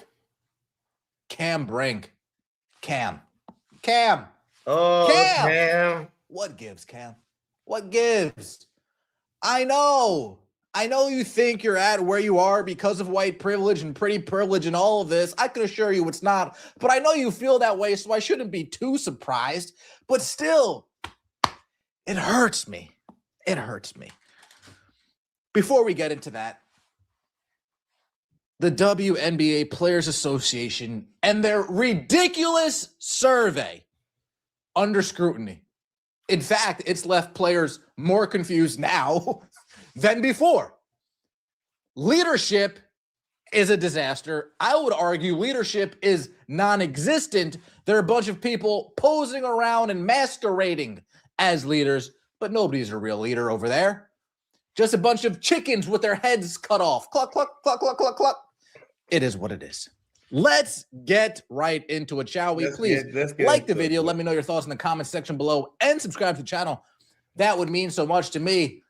Cam Brink. Cam. Oh, Cam. What gives, Cam? What gives? I know you think you're at where you are because of white privilege and pretty privilege and all of this. I can assure you it's not. But I know you feel that way, so I shouldn't be too surprised. But still, it hurts me. Before we get into that, the WNBA Players Association and their ridiculous survey under scrutiny. In fact, it's left players more confused now than before. Leadership is a disaster. I would argue leadership is non-existent. There are a bunch of people posing around and masquerading as leaders, but nobody's a real leader over there. Just a bunch of chickens with their heads cut off. Cluck, cluck, cluck, cluck, cluck, cluck. It is what it is. Let's get right into it, shall we? Please like the video. Let me know your thoughts in the comment section below and subscribe to the channel. That would mean so much to me.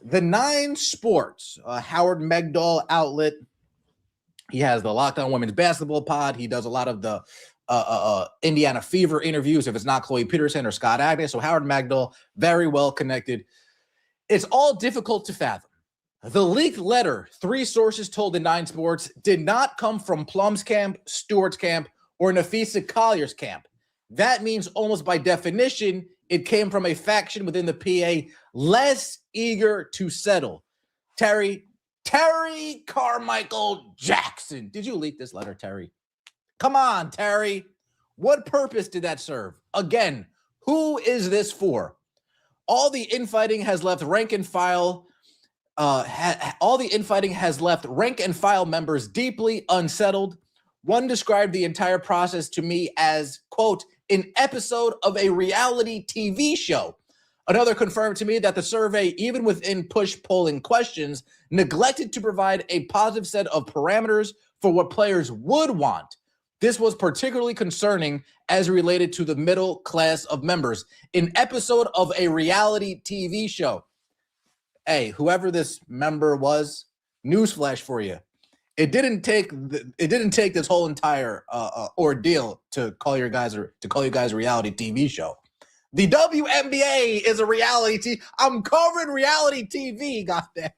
The 9 Sports, Howard Megdal outlet. He has the Locked On Women's Basketball pod. He does a lot of the Indiana Fever interviews, if it's not Chloe Peterson or Scott Agnes. So Howard Megdal, very well connected. It's all difficult to fathom. The leaked letter, 3 sources told the 9 Sports, did not come from Plum's camp, Stewart's camp, or Nafisa Collier's camp. That means almost by definition, it came from a faction within the PA less eager to settle. Terry Carmichael Jackson. Did you leak this letter, Terry? Come on, Terry. What purpose did that serve? Again, who is this for? All the infighting has left rank and file members deeply unsettled. One described the entire process to me as, quote, an episode of a reality TV show. Another confirmed to me that the survey, even within push polling questions, neglected to provide a positive set of parameters for what players would want. This was particularly concerning as related to the middle class of members. An episode of a reality TV show. Hey, whoever this member was, newsflash for you. It didn't take this whole entire ordeal to call you guys a reality TV show. The WNBA is a reality. I'm covering reality TV. Goddamn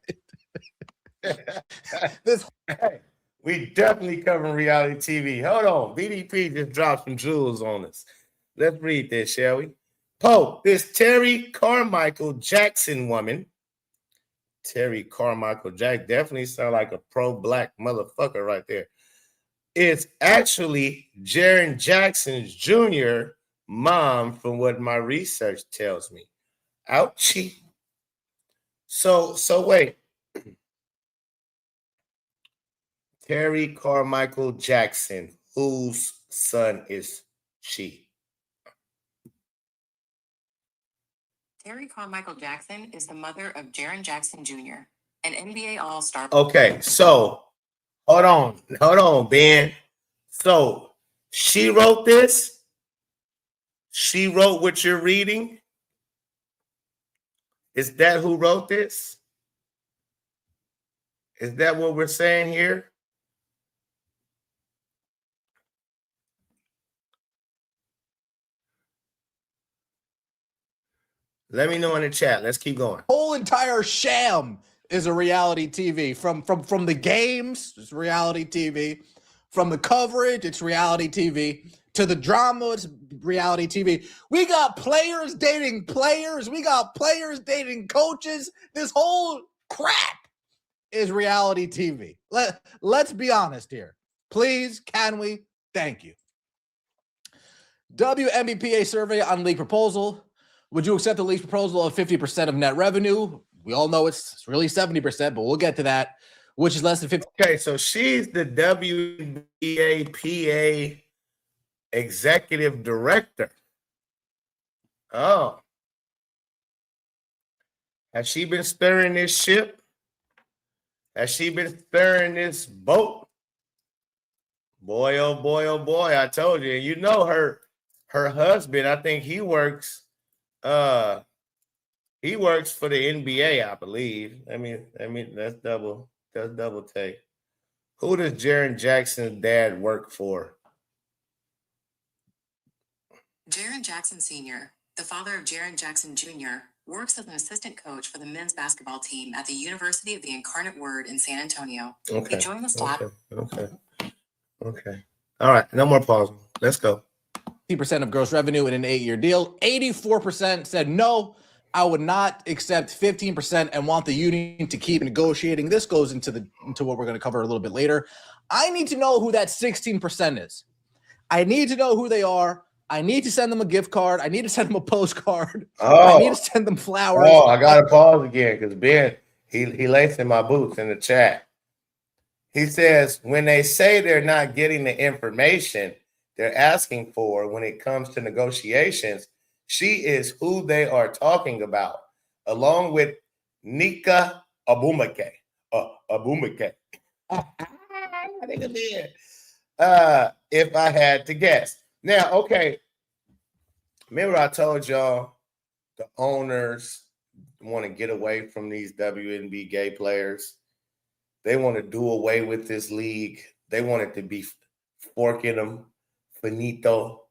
it! We definitely covering reality TV. Hold on, BDP just dropped some jewels on us. Let's read this, shall we? This Terry Carmichael Jackson woman. Terry Carmichael Jack definitely sound like a pro-black motherfucker right there. It's actually Jaren Jackson's Jr. mom, from what my research tells me. Ouchie. So wait. Terry Carmichael Jackson, whose son is she? Terry Carmichael Jackson is the mother of Jaren Jackson Jr., an NBA All-Star. Okay, so hold on, Ben. So she wrote this? She wrote what you're reading? Is that who wrote this? Is that what we're saying here? Let me know in the chat. Let's keep going. Whole entire sham is a reality TV. From the games, it's reality TV. From the coverage, it's reality TV. To the drama, it's reality TV. We got players dating players. We got players dating coaches. This whole crap is reality TV. Let's be honest here. Please, can we? Thank you. WNBPA survey on league proposal. Would you accept the league's proposal of 50% of net revenue? We all know it's really 70%, but we'll get to that, which is less than 50. Okay, so she's the WNBA executive director. Oh. Has she been stirring this ship? Has she been stirring this boat? Boy, oh boy, I told you. You know her husband, I think he works for the NBA, I believe. I mean, that's double take. Who does Jaren Jackson's dad work for? Jaren Jackson Sr., the father of Jaren Jackson Jr., works as an assistant coach for the men's basketball team at the University of the Incarnate Word in San Antonio. Okay. He joined the staff. Okay. All right. No more pausing. Let's go. 50% of gross revenue in an 8-year deal. 84% said no, I would not accept 15% and want the union to keep negotiating. This goes into what we're going to cover a little bit later. I need to know who that 16% is. I need to know who they are. I need to send them a gift card. I need to send them a postcard. I need to send them flowers. Oh, I got to pause again because Ben, he lacing my boots in the chat. He says, when they say they're not getting the information they're asking for when it comes to negotiations, she is who they are talking about, along with Nika Abumake. If I had to guess. Now, okay, remember I told y'all the owners want to get away from these WNBA gay players. They want to do away with this league. They want it to be forking them, finito,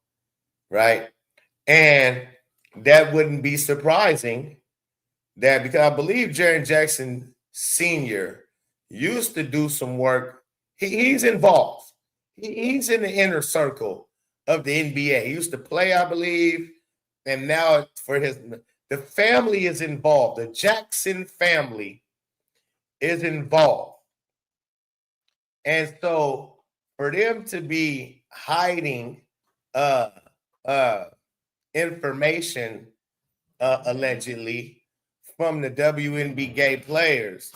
right? And that wouldn't be surprising that because I believe Jaren Jackson Sr. used to do some work. He's involved. He's in the inner circle of the NBA. He used to play, I believe, and now the family is involved. The Jackson family is involved. And so for them to be hiding information allegedly from the WNBA gay players,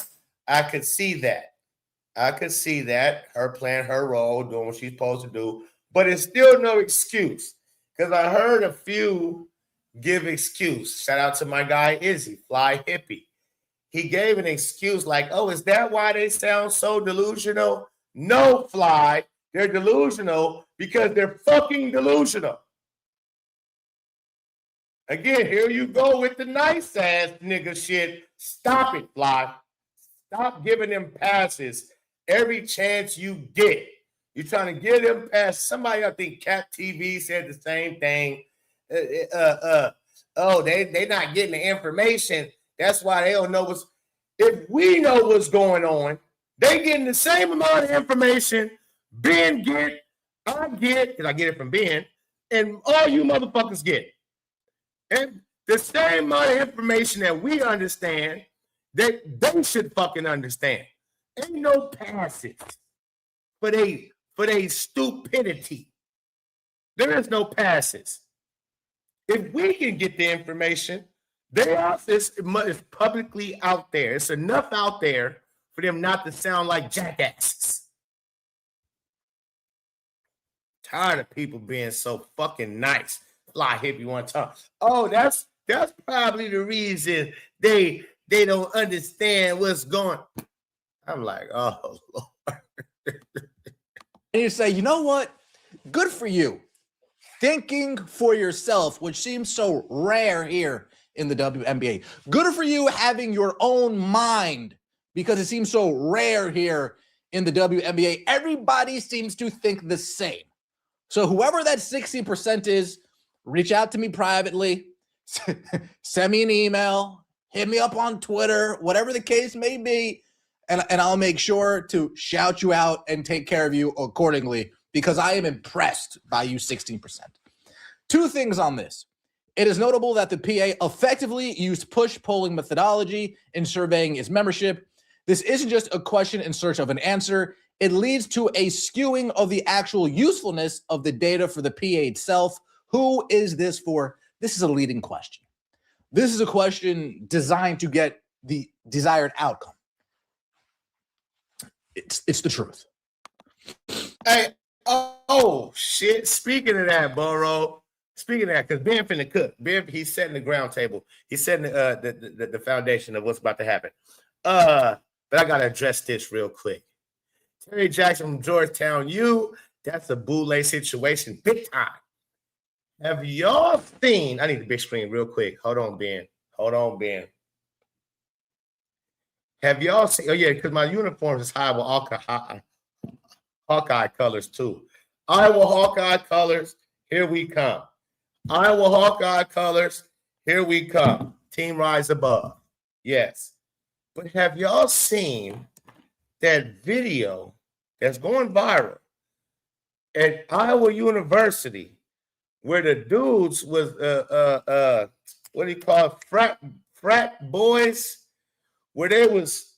I could see that. Her playing her role, doing what she's supposed to do. But it's still no excuse because I heard a few give excuse. Shout out to my guy Izzy, Fly Hippie. He gave an excuse like, oh, is that why they sound so delusional? No, Fly. They're delusional because they're fucking delusional. Again, here you go with the nice ass nigga shit. Stop it, Fly. Stop giving them passes every chance you get. You're trying to get them past somebody. I think Cat TV said the same thing. They not getting the information. That's why they don't know what's. If we know what's going on, they getting the same amount of information Ben get, I get, because I get it from Ben, and all you motherfuckers get. And the same amount of information that we understand that they should fucking understand. Ain't no passes for they stupidity. There is no passes. If we can get the information, it's publicly out there. It's enough out there for them not to sound like jackasses. Tired of people being so fucking nice. Fly hippie one time. Oh, that's probably the reason they don't understand what's going. I'm like, oh Lord. And you say, you know what? Good for you. Thinking for yourself, which seems so rare here in the WNBA. Good for you having your own mind, because it seems so rare here in the WNBA. Everybody seems to think the same. So whoever that 60% is, reach out to me privately, send me an email, hit me up on Twitter, whatever the case may be, and I'll make sure to shout you out and take care of you accordingly because I am impressed by you 16%. Two things on this. It is notable that the PA effectively used push polling methodology in surveying its membership. This isn't just a question in search of an answer. It leads to a skewing of the actual usefulness of the data for the PA itself. Who is this for? This is a leading question. This is a question designed to get the desired outcome. It's the truth. Hey, oh shit. Speaking of that, Burrow. Speaking of that, because Ben finna cook. Ben, he's setting the ground table. He's setting the foundation of what's about to happen. But I gotta address this real quick. Terry Jackson from Georgetown, that's a boule situation, big time. Have y'all seen? I need the big screen real quick. Hold on, Ben. Have y'all seen? Oh yeah, because my uniform is Iowa Hawkeye colors too. Iowa Hawkeye colors. Here we come. Iowa Hawkeye colors. Here we come. Team rise above. Yes. But have y'all seen that video that's going viral at Iowa University where the dudes was what do you call it? Frat boys, where they was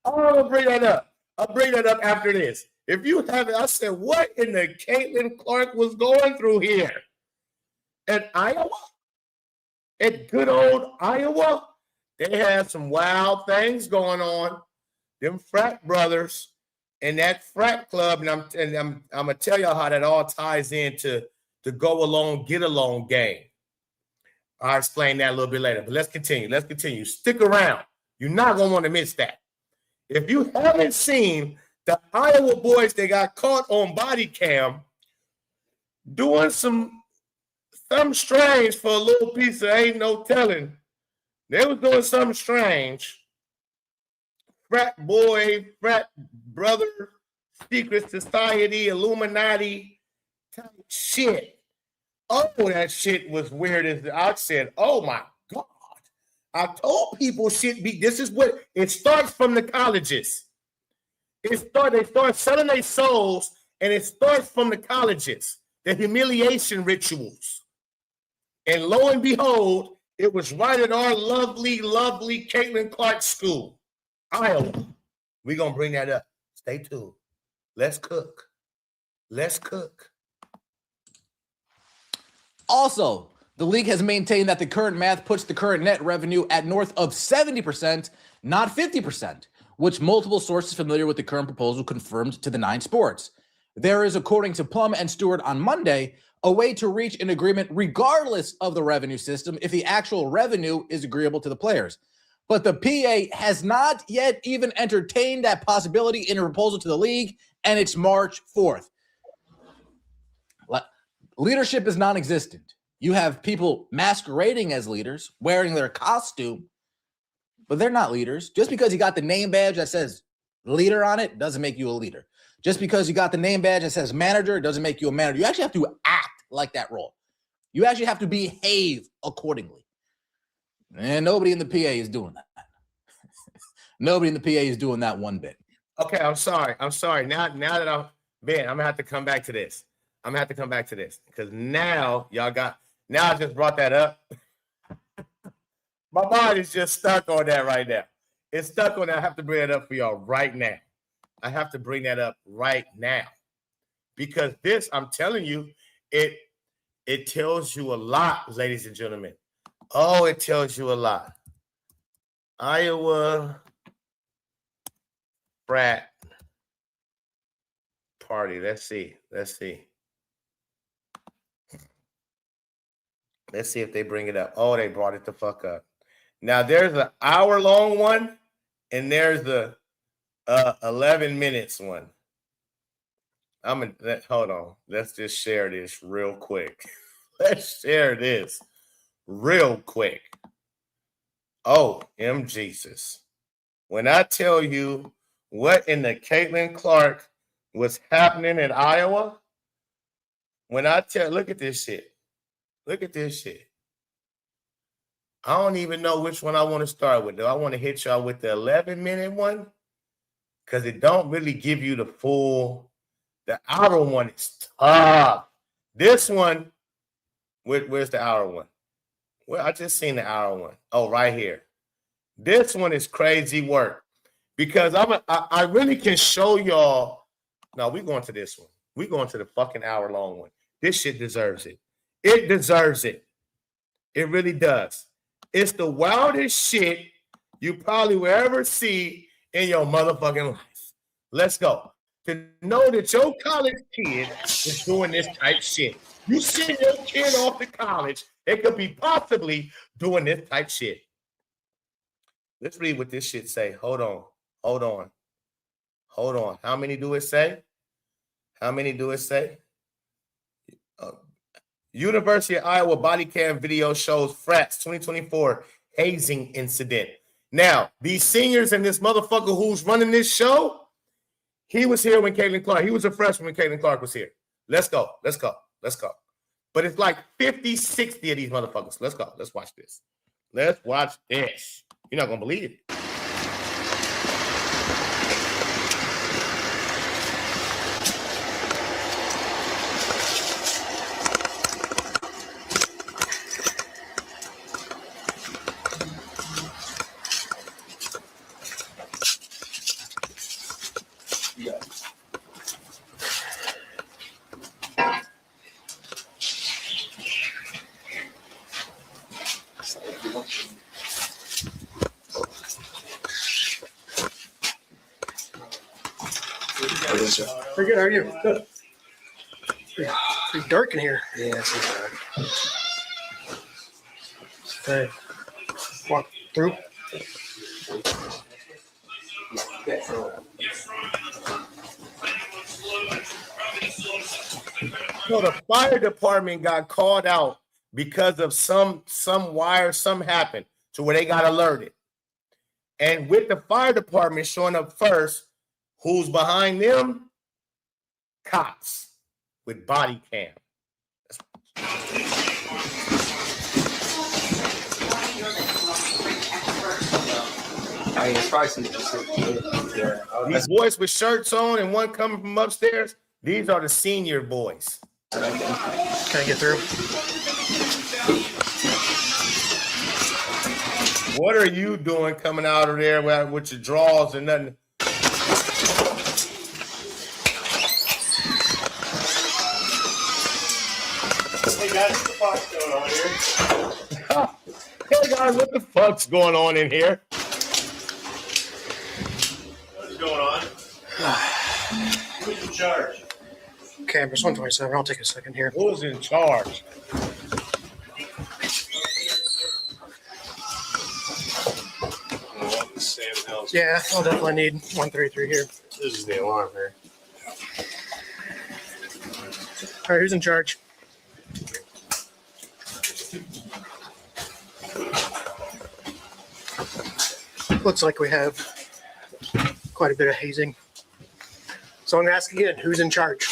I'll bring that up. I'll bring that up after this. If you haven't, I said, what in the Caitlin Clark was going through here at Iowa? At good old Iowa? They had some wild things going on. Them frat brothers and that frat club, and I'm gonna tell y'all how that all ties into the go along, get along game. I'll explain that a little bit later, but let's continue. Stick around. You're not gonna want to miss that. If you haven't seen the Iowa boys, they got caught on body cam doing something strange for a little piece of ain't no telling. They was doing something strange. Frat boy, frat brother, secret society, Illuminati type shit. Oh, that shit was weird. As I said, oh my God. I told people this is what it starts from the colleges. They start selling their souls, and it starts from the colleges, the humiliation rituals. And lo and behold, it was right at our lovely, lovely Caitlin Clark school, Iowa. We're going to bring that up. Stay tuned. Let's cook. Also, the league has maintained that the current math puts the current net revenue at north of 70%, not 50%, which multiple sources familiar with the current proposal confirmed to the 9 Sports. There is, according to Plum and Stewart on Monday, a way to reach an agreement regardless of the revenue system if the actual revenue is agreeable to the players. But the PA has not yet even entertained that possibility in a proposal to the league, and it's March 4th. Leadership is non-existent. You have people masquerading as leaders, wearing their costume, but they're not leaders. Just because you got the name badge that says leader on it doesn't make you a leader. Just because you got the name badge that says manager doesn't make you a manager. You actually have to act like that role. You actually have to behave accordingly. And nobody in the PA is doing that. Nobody in the PA is doing that one bit. Okay, I'm sorry. Now that I'm gonna have to come back to this. Because now I just brought that up. My mind is just stuck on that right now. It's stuck on that. I have to bring it up for y'all right now. Because this, I'm telling you, it tells you a lot, ladies and gentlemen. Oh, it tells you a lot. Iowa frat party. Let's see. Let's see if they bring it up. Oh, they brought it the fuck up. Now there's an hour-long one, and there's the 11 minutes one. Hold on. Let's just share this real quick. Oh, Jesus. When I tell you what in the Caitlin Clark was happening in Iowa, look at this shit. I don't even know which one I want to start with. Do I want to hit y'all with the 11-minute one? Because it don't really give you the full. The outer one is tough. This one, where's the outer one? Well, I just seen the outer one. Oh, right here. This one is crazy work because I really can show y'all. No, we're going to this one. We're going to the fucking hour-long one. This shit deserves it. It deserves it. It really does. It's the wildest shit you probably will ever see in your motherfucking life. Let's go. To know that your college kid is doing this type shit. You send your kid off to college, it could be possibly doing this type shit. Let's read what this shit say. Hold on. How many do it say? University of Iowa body cam video shows frats 2024 hazing incident. Now, these seniors and this motherfucker who's running this show, he was here when Caitlin Clark, he was a freshman when Caitlin Clark was here. Let's go. But it's like 50, 60 of these motherfuckers. Let's go. Let's watch this. You're not going to believe it. Pretty good. How are you? Good. Pretty dark in here. Yeah, it's dark. Okay. Walk through. So the fire department got called out because of some wire, something happened to where they got alerted. And with the fire department showing up first, who's behind them? Cops with body cam. I mean, it's probably These boys with shirts on and one coming from upstairs, these are the senior boys. Can I get through? What are you doing coming out of there with your drawers and nothing? Hey guys, what the fuck's going on here? Hey guys, what the fuck's going on in here? What's going on? Who's in charge? Campus 127. I'll take a second here. Who's in charge? Yeah, I'll definitely need 133 here. This is the alarm here. All right, who's in charge? Looks like we have quite a bit of hazing. So I'm going to ask again, who's in charge?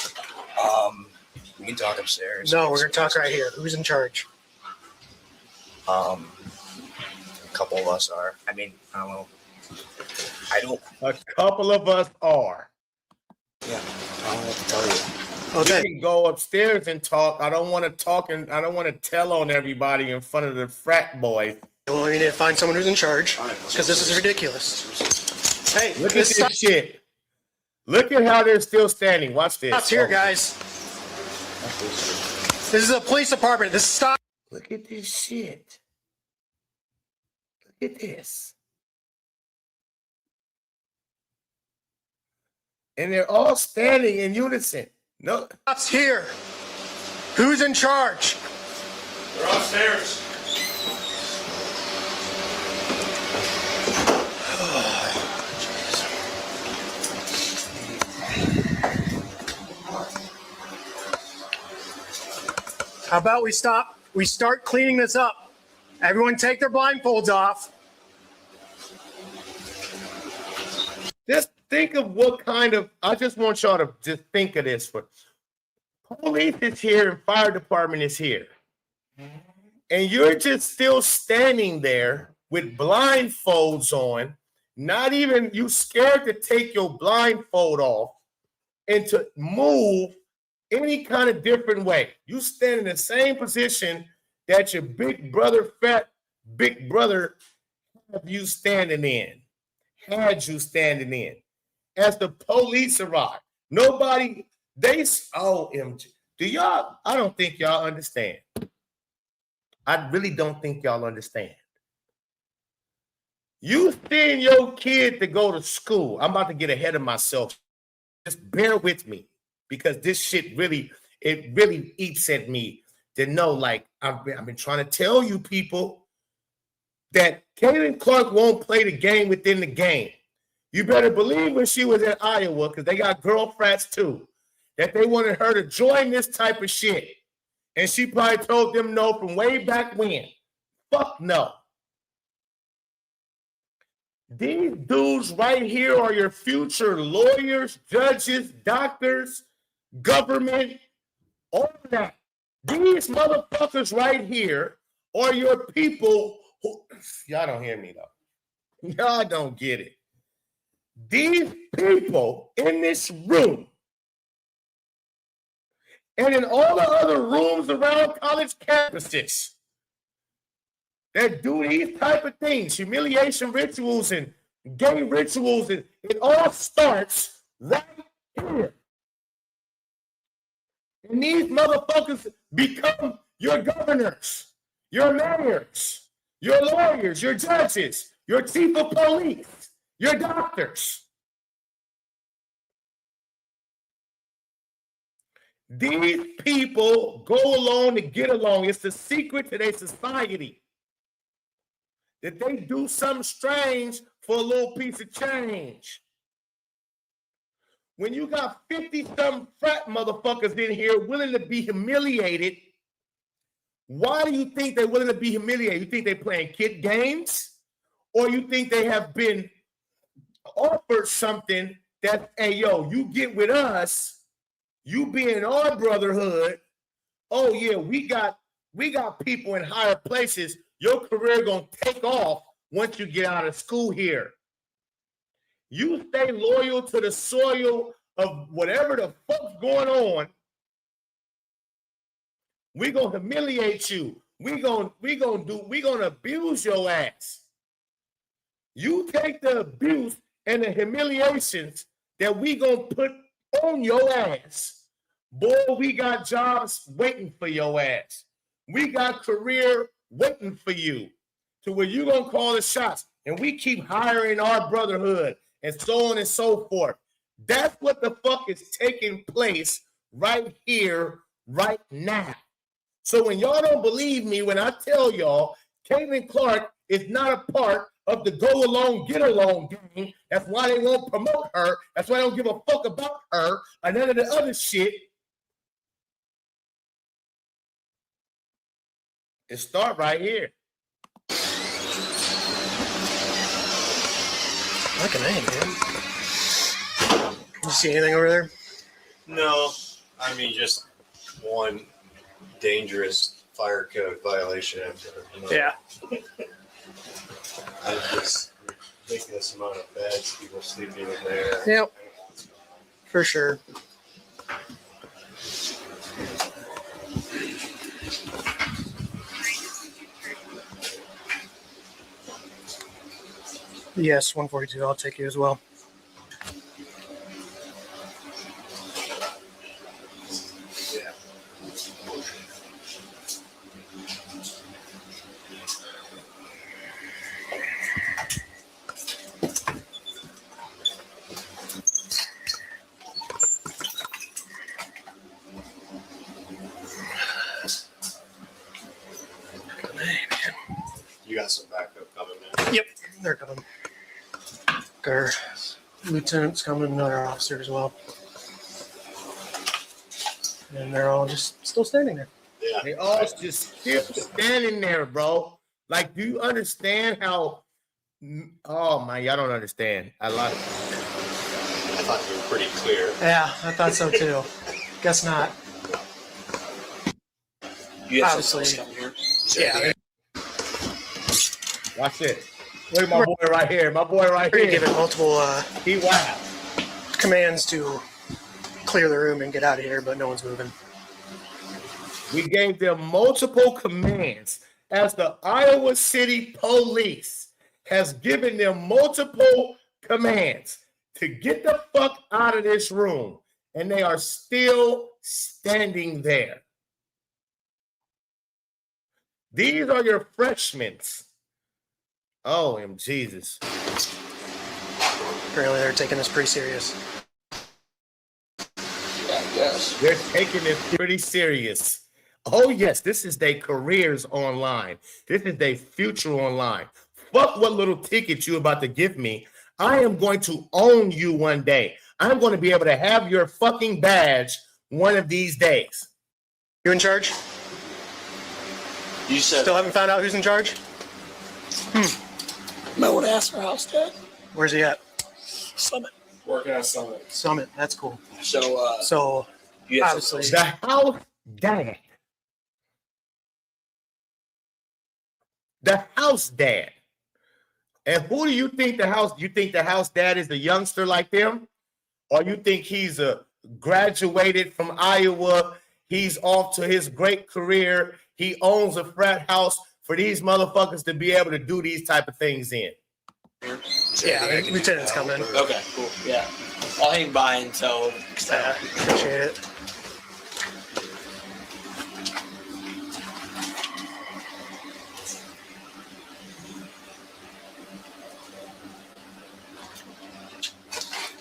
We can talk upstairs. No, we're going to talk right here. Who's in charge? A couple of us are. I mean, I don't know. A couple of us are. Yeah, I don't know what to tell you. Okay. We can go upstairs and talk. I don't want to talk and I don't want to tell on everybody in front of the frat boys. Well, we need to find someone who's in charge because this is ridiculous. Hey, Look at this shit. Look at how they're still standing. Watch this. Stop here, guys. This is a police department. This stop. Look at this shit. Look at this. And they're all standing in unison. No. Stop's here. Who's in charge? They're upstairs. How about we start cleaning this up. Everyone take their blindfolds off. Just think of what kind of, I just want y'all to just think of this. Police is here and fire department is here. and you're just still standing there with blindfolds on, not even you scared to take your blindfold off and to move any kind of different way. You stand in the same position that your big brother, fat big brother, had you standing in. As the police arrived, nobody, OMG. I don't think y'all understand. I really don't think y'all understand. You send your kid to go to school. I'm about to get ahead of myself. Just bear with me because this shit really eats at me to know, like, I've been trying to tell you people that Caitlin Clark won't play the game within the game. You better believe when she was at Iowa, because they got girl frats too, that they wanted her to join this type of shit. And she probably told them no from way back when. Fuck no. These dudes right here are your future lawyers, judges, doctors, government, all of that. These motherfuckers right here are your people who, y'all don't hear me though. Y'all don't get it. These people in this room and in all the other rooms around college campuses that do these type of things, humiliation rituals and gay rituals, and it all starts right here. And these motherfuckers become your governors, your mayors, your lawyers, your judges, your chief of police, your doctors. These people go along to get along. It's the secret to their society. That they do something strange for a little piece of change. When you got 50-some frat motherfuckers in here willing to be humiliated, why do you think they're willing to be humiliated? You think they're playing kid games? Or you think they have been offered something that, hey, yo, you get with us, you be in our brotherhood, oh yeah, we got people in higher places. Your career gonna take off once you get out of school here. You stay loyal to the soil of whatever the fuck's going on. We gonna humiliate you. We gonna abuse your ass. You take the abuse and the humiliations that we gonna put on your ass. Boy, we got jobs waiting for your ass. We got career waiting for you to where you gonna call the shots, and we keep hiring our brotherhood and so on and so forth. That's what the fuck is taking place right here, right now. So when y'all don't believe me, when I tell y'all Caitlin Clark is not a part of the go along, get along game, that's why they won't promote her. That's why I don't give a fuck about her and none of the other shit. It start right here. Like a name, man. You see anything over there? No, I mean just one dangerous fire code violation after another. Yeah. I just ridiculous amount of beds, people sleeping in there. Yep. For sure. Yes, 142. I'll take you as well. Yeah. You got some backup coming in. Yep, they're coming. Our lieutenant's coming, another officer as well. And they're all just still standing there. Yeah. They all just still standing there, bro. Like, do you understand how? Oh my, y'all don't understand. I love it. I thought you were pretty clear. Yeah, I thought so too. Guess not. You have Obviously. something else coming here? Yeah. Watch it. Look at my boy right here. My boy right We're here. given multiple He wild. commands to clear the room and get out of here, but no one's moving. We gave them multiple commands as the Iowa City Police has given them multiple commands to get the fuck out of this room, and they are still standing there. These are your freshmen. Oh, Jesus. Apparently they're taking this pretty serious. Yeah, yes. They're taking it pretty serious. Oh, yes, this is their careers online. This is their future online. Fuck what little ticket you about to give me. I am going to own you one day. I'm going to be able to have your fucking badge one of these days. You in charge? You said Still haven't found out who's in charge? Might want to ask our house dad. Where's he at? Summit. working at Summit. Summit. That's cool. So, you have obviously the house dad. The house dad. And who do you think the house? You think the house dad is a youngster like them? Or you think he's a graduated from Iowa? He's off to his great career. He owns a frat house for these motherfuckers to be able to do these type of things in. Yeah, lieutenant's coming. Okay, cool. Yeah. I'll hang by until. Appreciate it.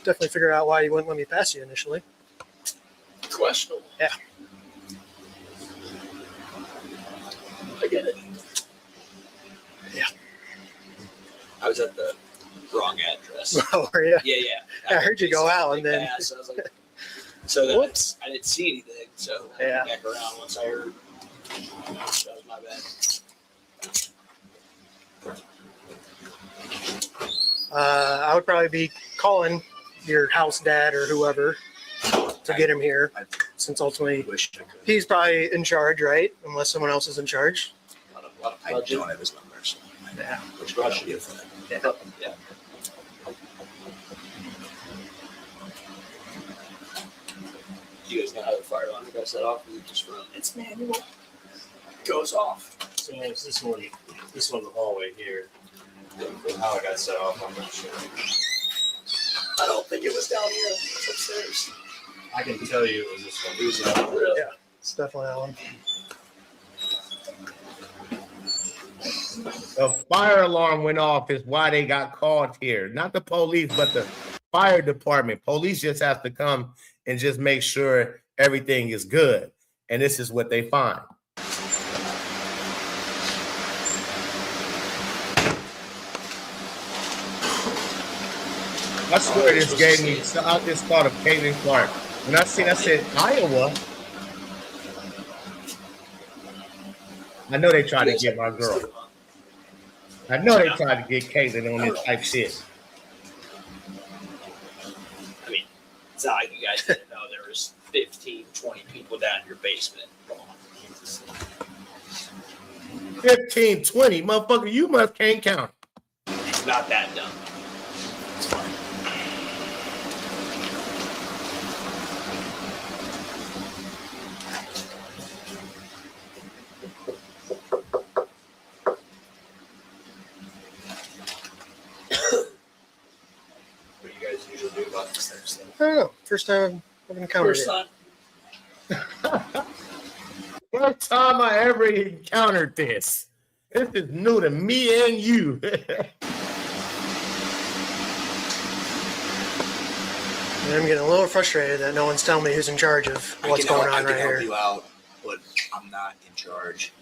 Definitely figure out why you wouldn't let me pass you initially. Questionable. Yeah. I get it. Yeah. I was at the wrong address. Oh, were you? Yeah. I heard you go out and then. Pass, I was like, so then I didn't see anything. So I Yeah. went back around once I heard. That was my bad. I would probably be calling your house dad or whoever to get him here, since ultimately he's probably in charge, right? Unless someone else is in charge. I don't have his number. So Yeah. which I should get for that. Yeah. You guys know how the fire alarm goes set off? It just runs. It's manual. Goes off. So it's this one the hallway here. How it got set off, I'm not sure. I don't think it was down here. It's upstairs. I can tell you it was this one. It was that one. Yeah, it's definitely that one. The fire alarm went off is why they got called here. Not the police, but the fire department. Police just have to come and just make sure everything is good. And this is what they find. I swear this gave me, I just thought of Caitlin Clark. When I said Iowa, I know they tried to get my girl. I know they tried to get Caitlin on this type shit. I mean, it's not like you guys didn't know there was 15, 20 people down in your basement. Come on. 15, 20, motherfucker, you must can't count. It's not that dumb. It's fine. What do you guys usually do about this type of stuff? I don't know. First time I've encountered First it. time. First time I ever encountered this. This is new to me and you. I'm getting a little frustrated that no one's telling me who's in charge of what's going on right I can help here. you out, but I'm not in charge.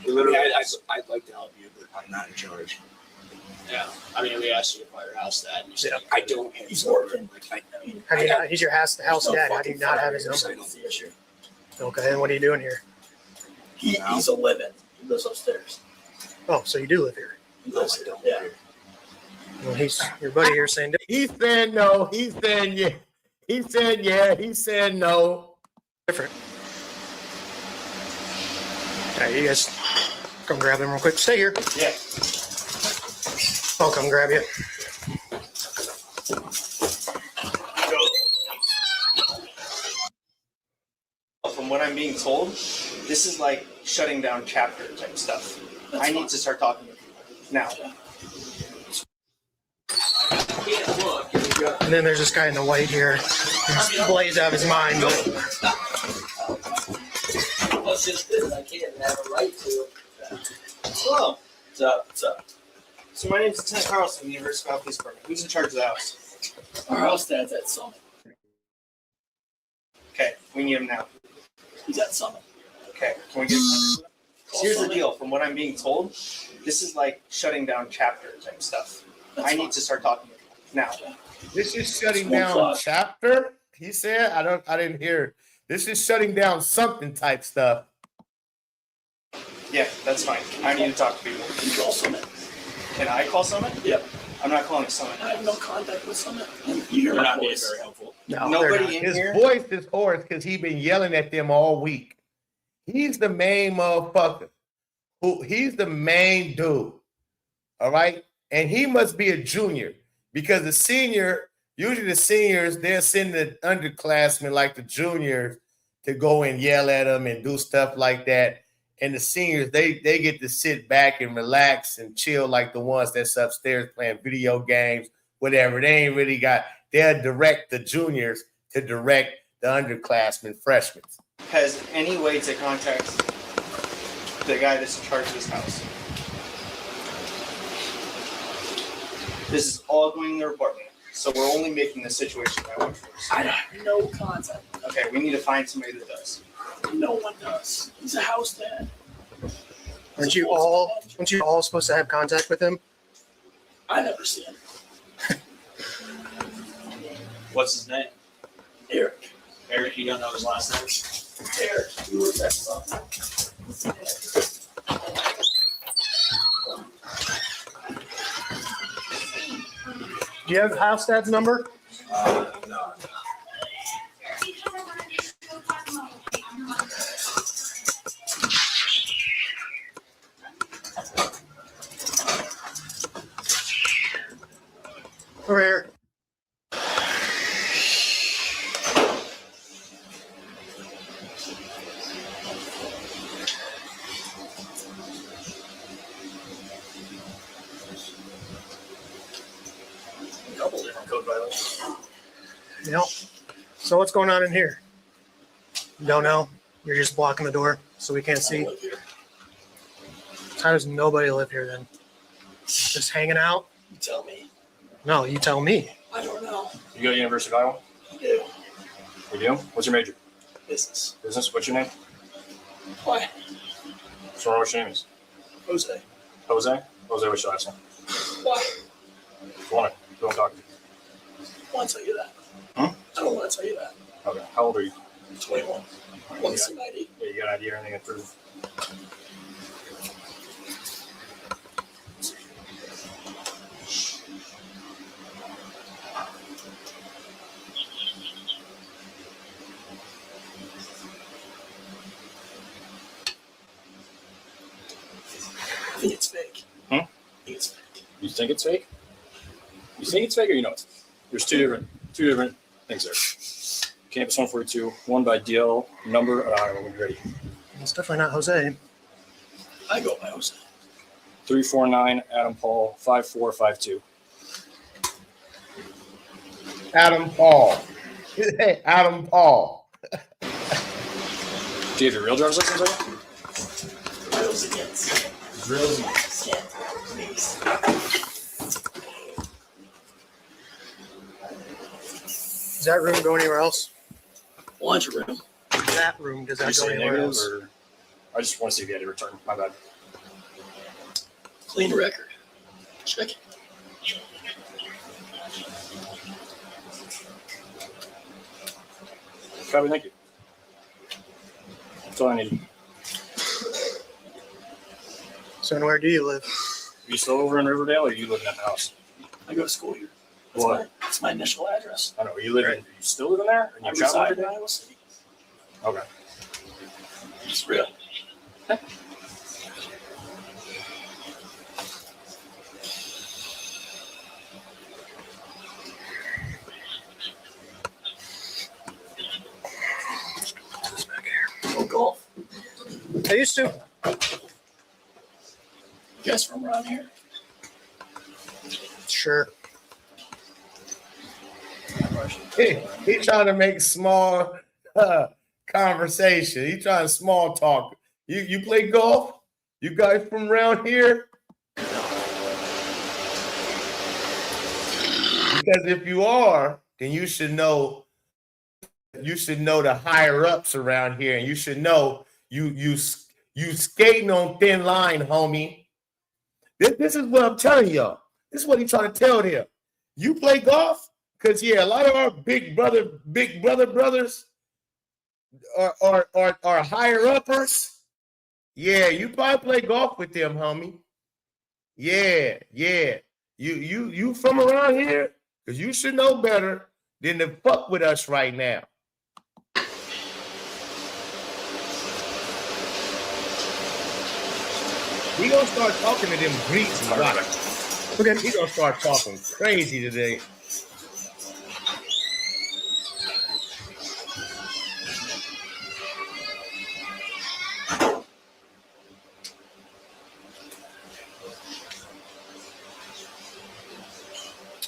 Literally, I'd like to help you, but I'm not in charge. Yeah. I mean, we asked you to fire house that. And you said I don't have his number. How do you not? He's your house dad. How do you not have his I number? don't see issue. Okay, and what are you doing here? He's a living. He lives upstairs. Oh, so you do live here. No, I don't. Yeah. Well, he's your buddy here saying. He's saying no. He's saying yeah. He's saying yeah. He's saying no. Different. Hey, you guys come grab him real quick. Stay here. Yeah. I'll come grab you. From what I'm being told, this is like shutting down chapter type stuff. I need to start talking to people now. And then there's this guy in the white here. He's blazed out of his mind. That's just this. I can't have a right to. Hello. What's up? What's up? So my name's Lieutenant Carlson, University of Police Department. Who's in charge of the house? Our house dad's at Summit. Okay, we need him now. He's at Summit. Okay, can we get him? Here's the deal. From what I'm being told, this is like shutting down chapter type stuff. I need to start talking to people now. This is shutting down chapter. He said, I didn't hear. This is shutting down something type stuff. Yeah, that's fine. I need to talk to people. Can you call Summit? Can I call Summit? Yep. I'm not calling Summit. I have no contact with Summit. You're not being very helpful. No, Nobody in His here. voice is hoarse because he's been yelling at them all week. He's the main motherfucker. He's the main dude. All right? And he must be a junior because usually the seniors, they'll send the underclassmen like the juniors to go and yell at them and do stuff like that. And the seniors, they get to sit back and relax and chill like the ones that's upstairs playing video games, whatever. They ain't really they'll direct the juniors to direct the underclassmen, freshmen. Has any way to contact the guy that's in charge of this house? This is all going in the report. So we're only making the situation that much worse. I have no contact. Okay, we need to find somebody that does. No one does. He's a house dad. Aren't you all supposed to have contact with him? I never see him. What's his name? Eric. Eric, you don't know his last name? Eric. He works at Summit. Do you have house dad's number? No. Over here. A couple different code violations. Yep. So what's going on in here? You don't know? You're just blocking the door so we can't see? Live here. How does nobody live here then? Just hanging out? You tell me. No, you tell me. I don't know. You go to University of Iowa? I do. You do? What's your major? Business. Business? What's your name? Why? What's wrong with your name is? Jose. Jose? Jose, what's your last name? Why? Go on. Who I'm talking to? I want to tell you that. Huh? I don't want to tell you that. Okay. How old are you? 21. I want to see my ID. Yeah, you got an ID or anything to prove? I think it's fake. Hmm? I think it's fake. You think it's fake? You think it's fake or you know it's fake? There's two different things there. Campus 142, one by DL, number, when you're ready. It's definitely not Jose. I go by Jose. 349 Adam Paul 5452. Adam Paul. Adam Paul. Do you have your real driver's license on you? Grills against. Grills. Can't. Please. Does that room go anywhere else? Lunch room. That room, does Did you that go say anywhere negative else? or I just want to see if you had a return. My bad. Clean record. Check it. Copy, thank you. That's all I need. So and where do you live? Are you still over in Riverdale or are you living at the house? I go to school here. That's What? That's my initial address. I know. Are you still living there? And I you travel reside every in day? Iowa City. Okay. It's real. I used to. You guys from around here? Sure. He trying to make small conversation. He trying to small talk. You play golf? You guys from around here? Because if you are, then you should know. You should know the higher ups around here, and you should know you skating on thin line, homie. This is what I'm telling y'all. This is what he's trying to tell them. You play golf? Because a lot of our big brother brothers are higher uppers. Yeah, you probably play golf with them, homie. Yeah. You from around here? Because you should know better than to fuck with us right now. We gonna start talking to them Greeks. Okay. He gonna start talking crazy today.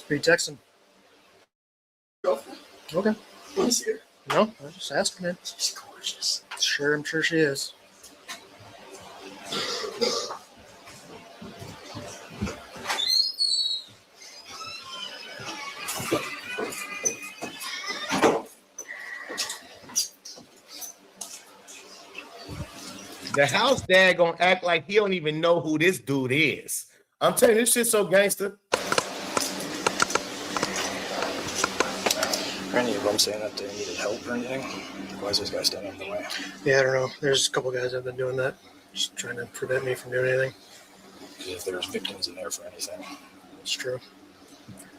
Are you texting? Girlfriend? Okay. Who's here? No, I was just asking it. She's gorgeous. Sure, I'm sure she is. The house dad gonna act like he don't even know who this dude is. I'm telling you, this shit's so gangster. Are any of them saying that they needed help or anything? Why is this guy standing in the way? Yeah, I don't know. There's a couple guys that have been doing that, just trying to prevent me from doing anything. Because if there's victims in there for anything, It's true.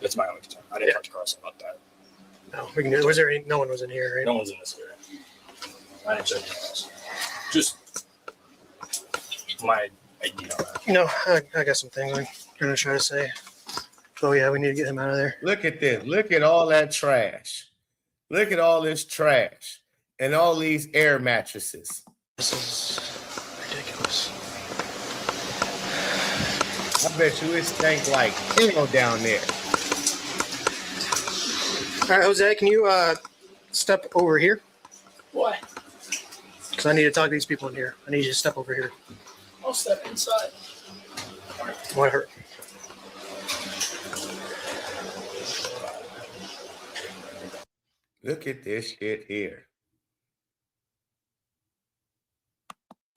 that's my only concern. I didn't talk to Carson about that. No, we can do it. Was there any, no one was in here, right? No one's in this area. I didn't check anything else. Just my idea on that. No, I got some things I'm going to try to say. Oh, yeah, we need to get him out of there. Look at this. Look at all that trash. Look at all this trash and all these air mattresses. This is ridiculous. I bet you it stank like hell down there. All right, Jose, can you step over here? Why? Because I need to talk to these people in here. I need you to step over here. I'll step inside. Whatever. Look at this shit here.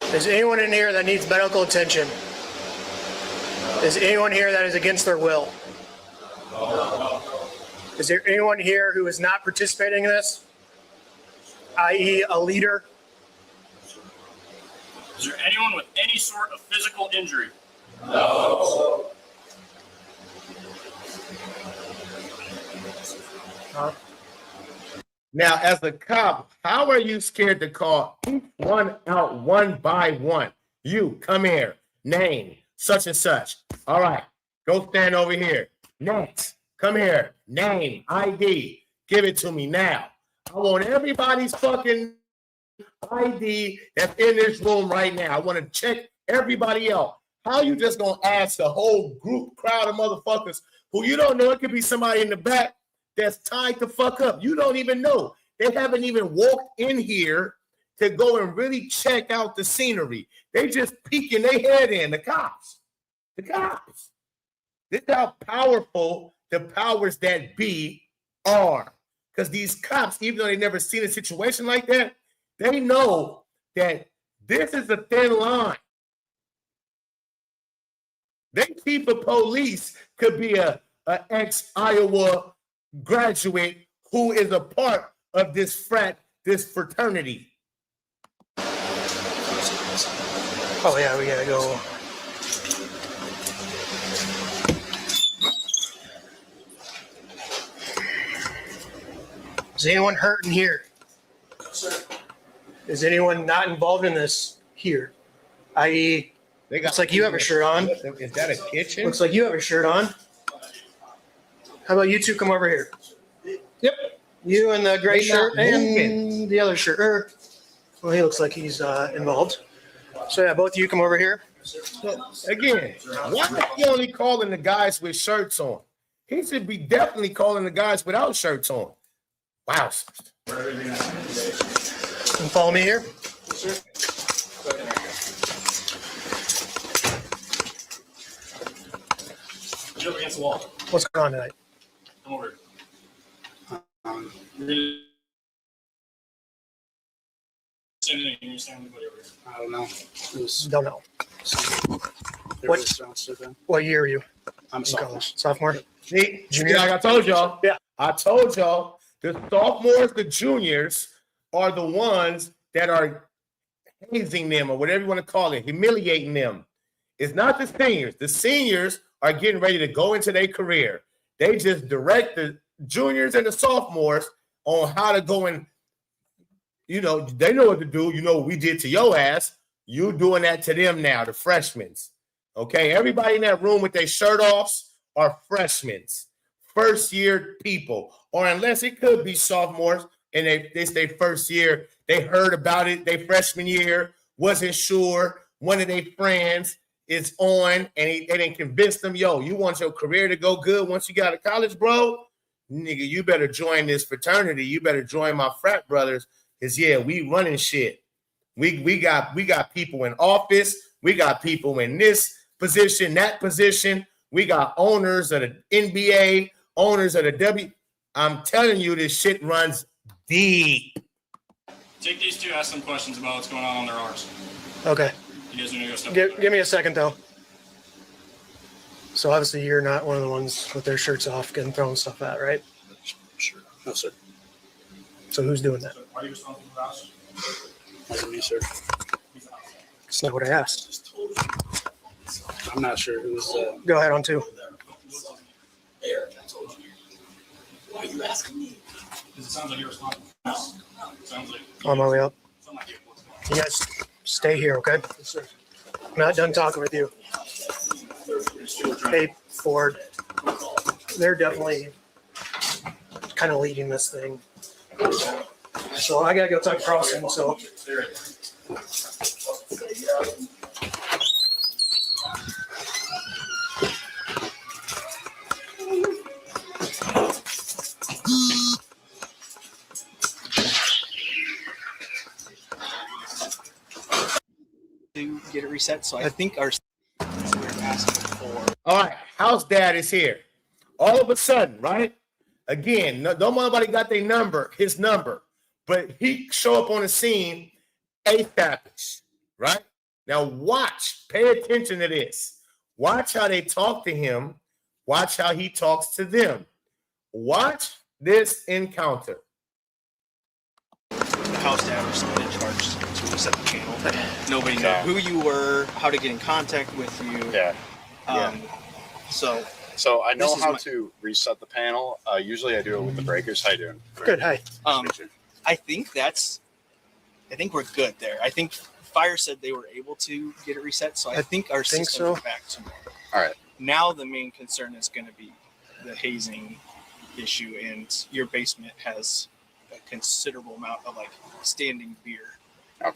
Is anyone in here that needs medical attention? Is anyone here that is against their will? Is there anyone here who is not participating in this? I.e. a leader? Is there anyone with any sort of physical injury? No. Huh? Now, as a cop, how are you scared to call each one out one by one? You, come here, name, such and such. All right, go stand over here. Next, come here, name, ID. Give it to me now. I want everybody's fucking ID that's in this room right now. I want to check everybody else. How you just gonna ask the whole group, crowd of motherfuckers who you don't know? It could be somebody in the back that's tied the fuck up. You don't even know. They haven't even walked in here to go and really check out the scenery. They just peeking their head in. The cops. The cops. This is how powerful the powers that be are. Because these cops, even though they never seen a situation like that, they know that this is a thin line. They chief of police could be a ex-Iowa graduate who is a part of this fraternity. Oh, yeah, we gotta go. Is anyone hurt in here? Sir. Is anyone not involved in this here? I.e., looks like you have a shirt on. Is that a kitchen? Looks like you have a shirt on. How about you two come over here? Yep. You and the gray shirt and the other shirt. Well, he looks like he's involved. So yeah, both of you come over here. So, again, why is he only calling the guys with shirts on? He should be definitely calling the guys without shirts on. Wow. And follow me here. Jump against the wall. What's going on tonight? Come over. I don't know. Don't know. What year are you? I'm in sophomore. college? Sophomore? See, Junior? like I told y'all. Yeah. I told y'all the sophomores, the juniors are the ones that are hazing them or whatever you want to call it, humiliating them. It's not the seniors. The seniors are getting ready to go into their career. They just direct the juniors and the sophomores on how to go and, you know, they know what to do. You know what we did to your ass. You doing that to them now, the freshmen. Okay, everybody in that room with their shirt offs are freshmen, first year people, or unless it could be sophomores and this their first year, they heard about it, they freshman year, wasn't sure, one of their friends is on, and they didn't convince them, yo, you want your career to go good once you got to college, bro? Nigga, you better join this fraternity. You better join my frat brothers, because, yeah, we running shit. We got people in office. We got people in this position, that position. We got owners of the NBA, owners of the W. I'm telling you, this shit runs deep. Take these two, ask them questions about what's going on their arms. Okay. You guys need to go step Give me a second, though. So obviously you're not one of the ones with their shirts off getting thrown stuff at, right? Sure. No, sir. So who's doing that? Why are you responsible for us? Wasn't me, sir. That's not what I asked. I'm not sure who's. Go ahead on two. Eric, I told you. Why are you asking me? Because it sounds like you're responsible for us. It sounds like. On my way up. Sounds like you're You guys stay here, okay? Yes, sir. I'm not done talking with you. Hey, Ford. They're definitely kind of leading this thing. So I gotta go talk to Carlson. So to get it reset. So I think our we're asking for. All right, house dad is here. All of a sudden, right? Again, nobody got their number, his number, but he show up on the scene ASAP, right? Now watch, pay attention to this. Watch how they talk to him. Watch how he talks to them. Watch this encounter. The house dad or someone in charge to reset the channel. Nobody knew who you were, how to get in contact with you. Yeah. So I know how to reset the panel. Usually I do it with the breakers. How you doing? good. Hi. I think we're good there. I think Fire said they were able to get it reset, so I think our system is back to normal. All right. Now the main concern is going to be the hazing issue, and your basement has a considerable amount of like standing beer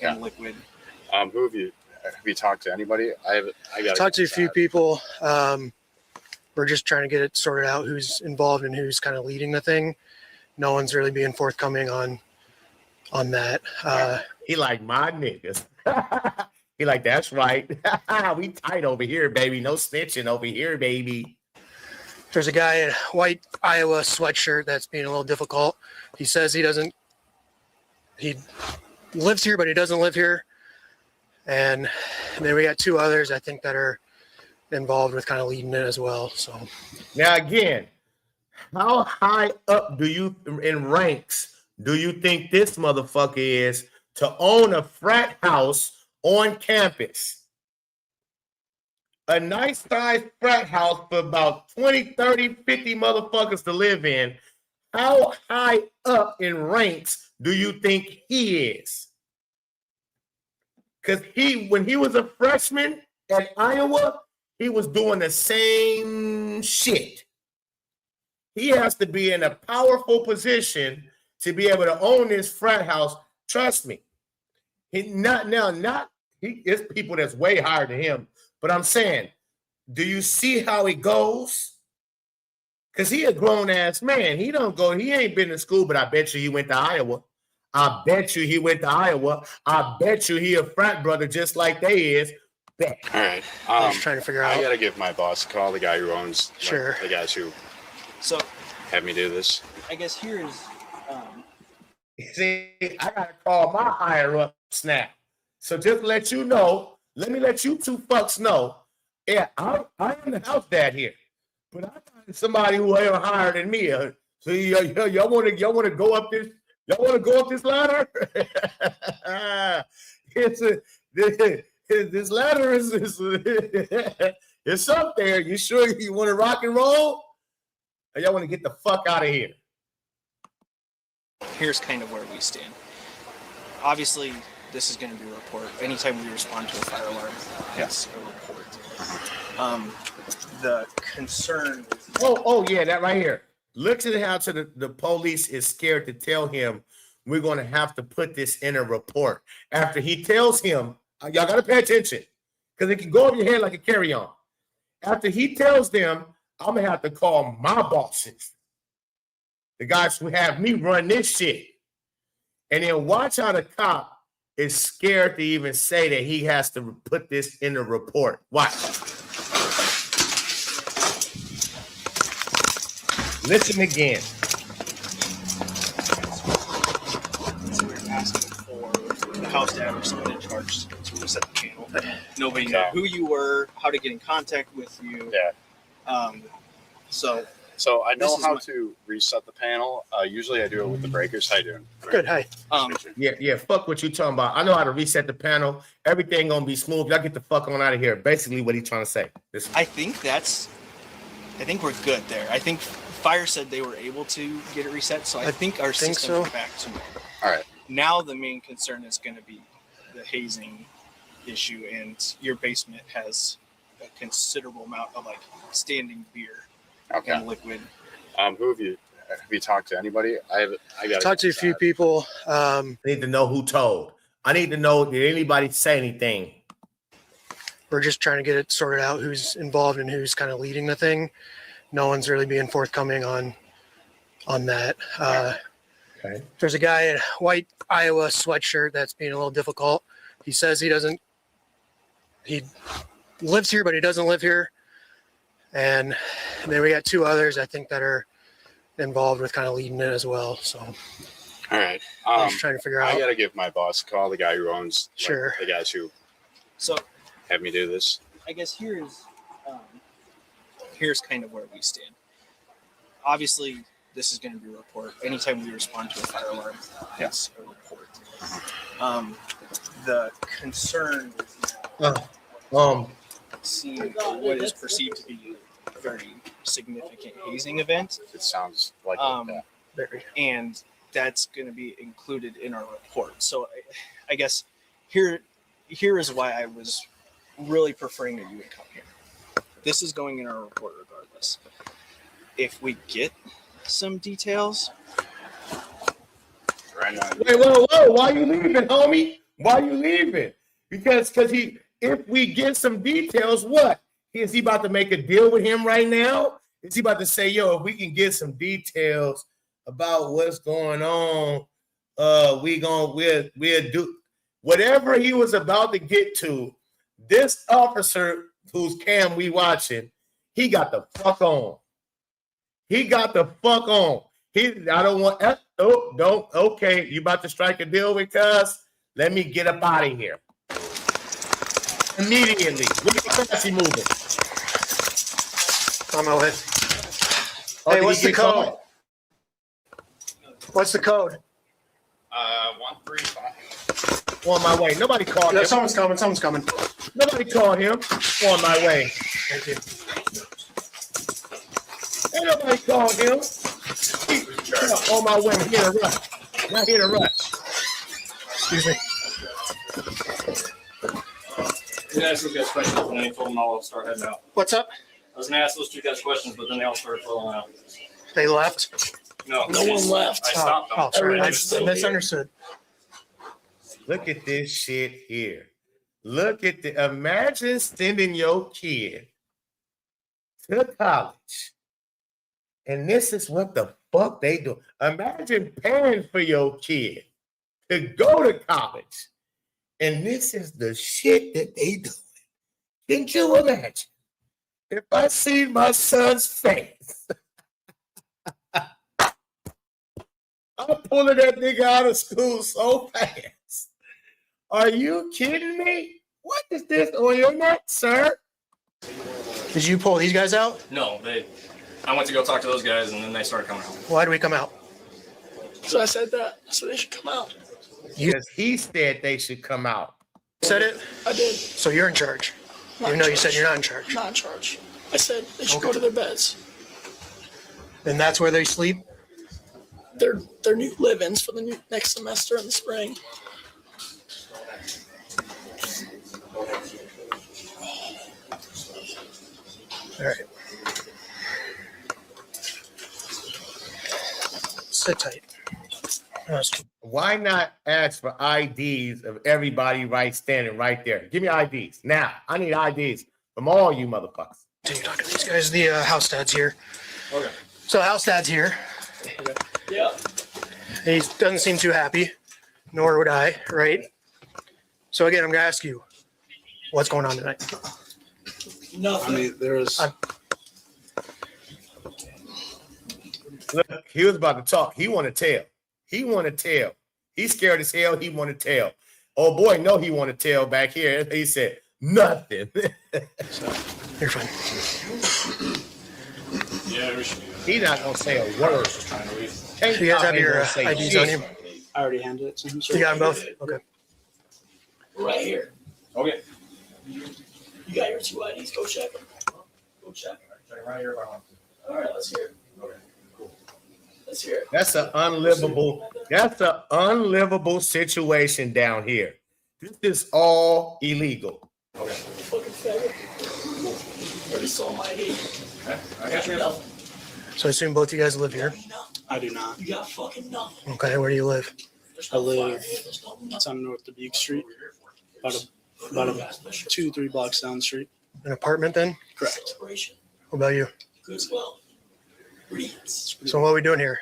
and liquid. Who have you talked to? Anybody? I got Talked to a few people. We're just trying to get it sorted out who's involved and who's kind of leading the thing. No one's really being forthcoming on that. He like my niggas. He like, that's right. We tight over here, baby. No snitching over here, baby. There's a guy in a white Iowa sweatshirt that's being a little difficult. He says he lives here, but he doesn't live here. And then we got two others, I think, that are involved with kind of leading it as well. So now again, how high up in ranks do you think this motherfucker is to own a frat house on campus? A nice sized frat house for about 20, 30, 50 motherfuckers to live in. How high up in ranks do you think he is? Because when he was a freshman at Iowa, he was doing the same shit. He has to be in a powerful position to be able to own this frat house. Trust me. He It's people that's way higher than him. But I'm saying, do you see how it goes? Because he a grown-ass man. He ain't been to school, but I bet you he went to Iowa. I bet you he went to Iowa. I bet you he a frat brother just like they is. Bet. All right. I was trying to figure out. I got to give my boss a call, the guy who owns the guys who have me do this. I guess here is see, I gotta call my higher up snap. So just let you know, let me let you two fucks know. Yeah, I am the house dad here. But I got somebody who are higher than me. So y'all wanna go up this, ladder? This ladder is it's up there. You sure you want to rock and roll? Or y'all want to get the fuck out of here? Here's kind of where we stand. Obviously, this is going to be a report. Anytime we respond to a fire alarm, it's a report. The concern. Oh yeah, that right here. Look at how the police is scared to tell him we're going to have to put this in a report. After he tells him, y'all got to pay attention because it can go over your head like a carry-on. After he tells them, I'm going to have to call my bosses, the guys who have me run this shit. And then watch how the cop is scared to even say that he has to put this in the report. Watch. Listen again. So we're asking for the house dad or someone in charge to reset the channel. Nobody knew who you were, how to get in contact with you. Yeah. So I know how to reset the panel. Usually I do it with the breakers. How you doing? Good. Hi. Yeah. Fuck what you talking about. I know how to reset the panel. Everything gonna be smooth. Y'all get the fuck on out of here. Basically, what he's trying to say. I think we're good there. I think Fire said they were able to get it reset, so I think our system is back to normal. All right. Now the main concern is going to be the hazing issue, and your basement has a considerable amount of like standing beer and liquid. Who have you talked to? Anybody? I got talked to a few people. I need to know who told. I need to know, did anybody say anything? We're just trying to get it sorted out, who's involved and who's kind of leading the thing. No one's really being forthcoming on that. Okay. There's a guy in a white Iowa sweatshirt that's being a little difficult. He says he lives here, but he doesn't live here. And then we got two others, I think, that are involved with kind of leading it as well. So, all right. I'm just trying to figure out. I got to give my boss a call, the guy who owns the guys who have me do this. I guess here's kind of where we stand. Obviously, this is going to be a report. Anytime we respond to a fire alarm, it's a report. The concern with seeing what is perceived to be a very significant hazing event. It sounds like that. And that's going to be included in our report. So I guess here is why I was really preferring that you would come here. This is going in our report regardless. If we get some details. Right now. Wait, whoa. Why you leaving, homie? Why you leaving? Because if we get some details, what? Is he about to make a deal with him right now? Is he about to say, yo, if we can get some details about what's going on, we'll do whatever he was about to get to. This officer whose cam we watching, he got the fuck on. I don't want. Okay, you about to strike a deal with us? Let me get up out of here immediately. Look at how fast he moving. On my way. Hey, what's the code? What's the code? 135. On my way. Nobody called him. Someone's coming. Nobody called him. On my way. Thank you. Ain't nobody called him. On my way. I'm here to rush. Not here to rush. Excuse me. I'm going to ask those guys questions, and then they told them all to start heading out. What's up? I was going to ask those two guys questions, but then they all started falling out. They left? No one left. I stopped them. Sorry, I misunderstood. Look at this shit here. Look at imagine sending your kid to college. And this is what the fuck they do. Imagine paying for your kid to go to college. And this is the shit that they do. Can you imagine? If I see my son's face, I'm pulling that nigga out of school so fast. Are you kidding me? What is this on your neck, sir? Did you pull these guys out? No, I went to go talk to those guys, and then they started coming out. Why do we come out? So I said that. So they should come out. Because he said they should come out. Said it? I did. So you're in charge. Not Even in though you said charge. you're not in charge. Not in charge. I said they should Okay. go to their beds. And that's where they sleep? They're new live-ins for the next semester in the spring. All right. Sit tight. Why not ask for IDs of everybody standing right there? Give me IDs. Now, I need IDs from all you motherfuckers. So you're talking to these guys, the house dad's here. Okay. So house dad's here. Okay. Yeah. He doesn't seem too happy, nor would I, right? So again, I'm gonna ask you, what's going on tonight? Nothing. I mean, there was. Look, he was about to talk. He want to tell. He want to tell. He's scared as hell. He want to tell. Oh boy, no, he want to tell back here. He said nothing. You're fine. Yeah, we should. He not gonna say a word. Do you guys have your IDs on you? I already handed it to him. You got them both? Okay. Right here. Okay. You got your two IDs. Go check them. Go check them. Right here if I want to. All right, let's hear it. Okay. Cool. Let's hear it. That's an unlivable situation down here. This is all illegal. Okay. Fucking faggot. Already saw my ID. Okay. I got you. Nothing. So I assume both you guys live here. I do not. You got fucking nothing. Okay, where do you live? I live. It's on North Dubuque Street. About a 2-3 blocks down the street. An apartment then? Correct. What about you? Good as well. So what are we doing here?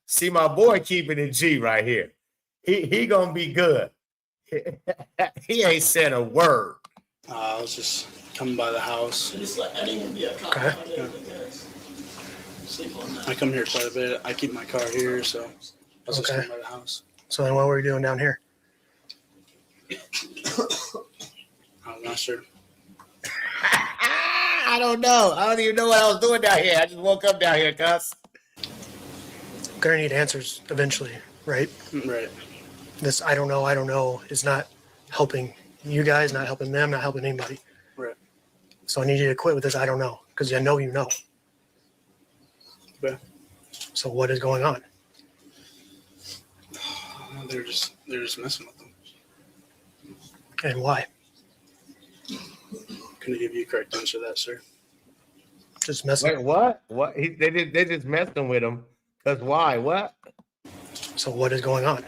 See my boy keeping it G right here. He gonna be good. He ain't said a word. I was just coming by the house. Okay. I come here quite a bit. I keep my car here, so I was just Okay. coming by the house. So then what were we doing down here? I'm not sure. I don't know. I don't even know what I was doing down here. I just woke up down here, cuz. Gonna need answers eventually, right? Right. This I don't know is not helping you guys, not helping them, not helping anybody. Right. So I need you to quit with this I don't know, because I know you know. Okay. So what is going on? They're just messing with them. And why? Can I give you a correct answer to that, sir? Just messing. Wait, what? What? They just messing with him. Cause why? What? So what is going on?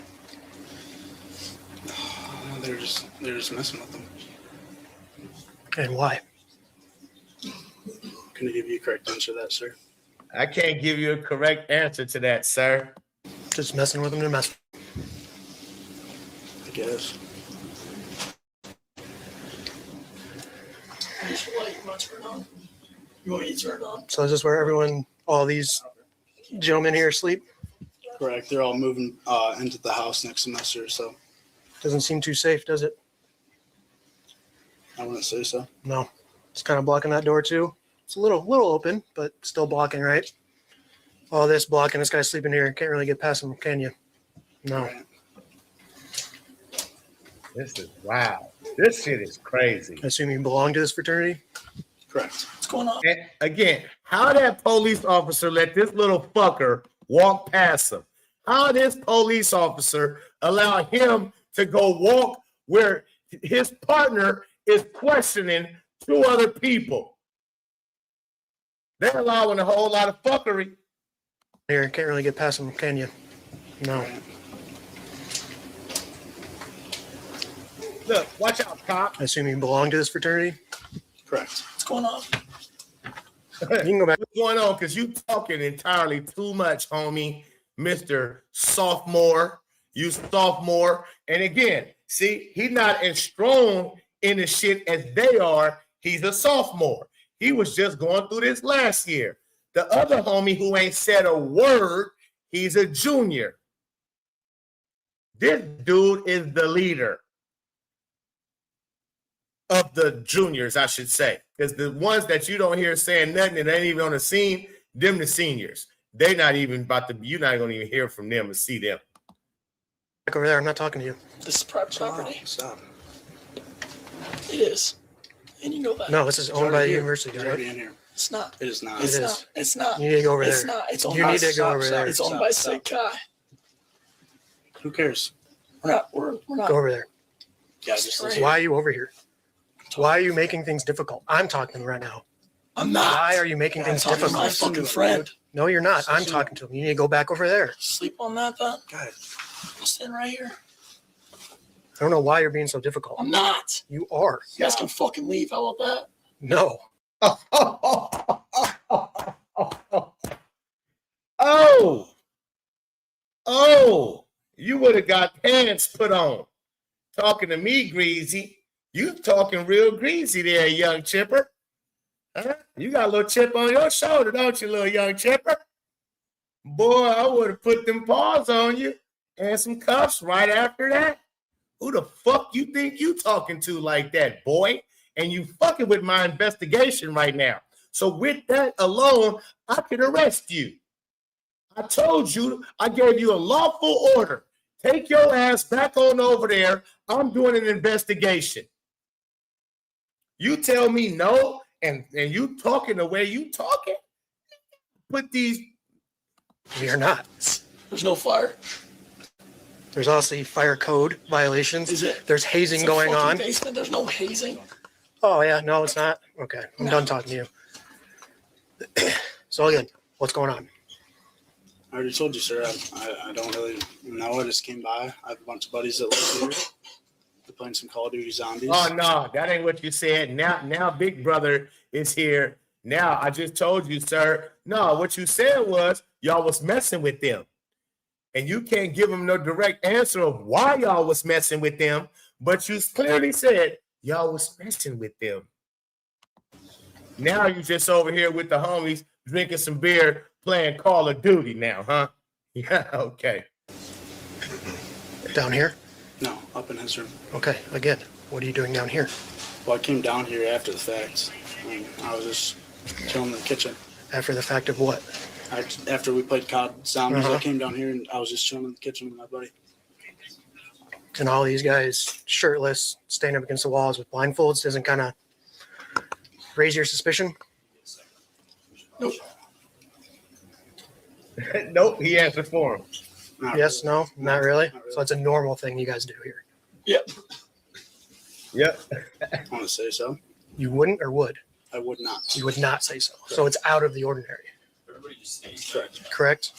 They're just messing with them. And why? Can I give you a correct answer to that, sir? I can't give you a correct answer to that, sir. Just messing with them to mess. I guess. So is this where everyone, all these gentlemen here sleep? Correct. They're all moving into the house next semester, so Doesn't seem too safe, does it? I wouldn't say so. No. It's kind of blocking that door too. It's a little open, but still blocking, right? All this blocking, this guy's sleeping here. Can't really get past him, can you? No. Right. This is wow. This shit is crazy. I assume you belong to this fraternity? Correct. What's going on? And again, how that police officer let this little fucker walk past him? How this police officer allow him to go walk where his partner is questioning two other people? They're allowing a whole lot of fuckery. Here, can't really get past him, can you? No. Look, watch out, cop. I assume you belong to this fraternity? Correct. What's going on? You can go back. What's going on? Because you talking entirely too much, homie, Mr. Sophomore. You sophomore. And again, see, he's not as strong in the shit as they are. He's a sophomore. He was just going through this last year. The other homie who ain't said a word, he's a junior. This dude is the leader of the juniors, I should say. Because the ones that you don't hear saying nothing and ain't even on the scene, them the seniors. They're not even about to, you're not going to even hear from them and see them. Back over there. I'm not talking to you. This is private property. Stop. It is. And you know that. No, this is owned by the university. It's already in here. It's not. It is not. It's not. It's not. You need to go over there. It's not. It's owned you by need to go over there. It's owned by Sig Chi. Who cares? We're not. We're not. Go over there. Yeah, just Why are you over here? Why are you making things difficult? I'm talking to him right now. I'm not. Why are you making things talking to difficult? my fucking friend. No, you're not. I'm talking to him. You need to go back over there. Sleep on that, then. God, I'm sitting right here. I don't know why you're being so difficult. I'm not. You are. You guys can fucking leave. How about that? No. Oh, you would have got pants put on. Talking to me, Greasy. You talking real greasy there, young chipper. Huh? You got a little chip on your shoulder, don't you, little young chipper? Boy, I would have put them paws on you and some cuffs right after that. Who the fuck you think you talking to like that, boy? And you fucking with my investigation right now. So with that alone, I could arrest you. I told you, I gave you a lawful order. Take your ass back on over there. I'm doing an investigation. You tell me no, and you talking the way you talking? Put these. You're not. There's no fire. There's also fire code violations. Is it? There's hazing going on. Basement. There's no hazing. Oh, yeah. No, it's not. Okay. I'm done talking to you. So again, what's going on? I already told you, sir. I don't really know. I just came by. I have a bunch of buddies that live here. They're playing some Call of Duty Zombies. Oh, no, that ain't what you said. Now Big Brother is here. Now, I just told you, sir. No, what you said was y'all was messing with them. And you can't give them no direct answer of why y'all was messing with them. But you clearly said y'all was messing with them. Now you just over here with the homies drinking some beer, playing Call of Duty now, huh? Yeah, okay. Down here? No, up in his room. Okay. Again, what are you doing down here? Well, I came down here after the fact. I was just chilling in the kitchen. After the fact of what? After we played COD Zombies, Uh-huh. I came down here and I was just chilling in the kitchen with my buddy. And all these guys shirtless, standing up against the walls with blindfolds doesn't kind of raise your suspicion? Nope. Nope, he answered for him. Yes, no, not really. So it's a normal thing you guys do here. Yep. Yep. I want to say so. You wouldn't or would? I would not. You would not say so. So it's out of the ordinary. Correct. Correct?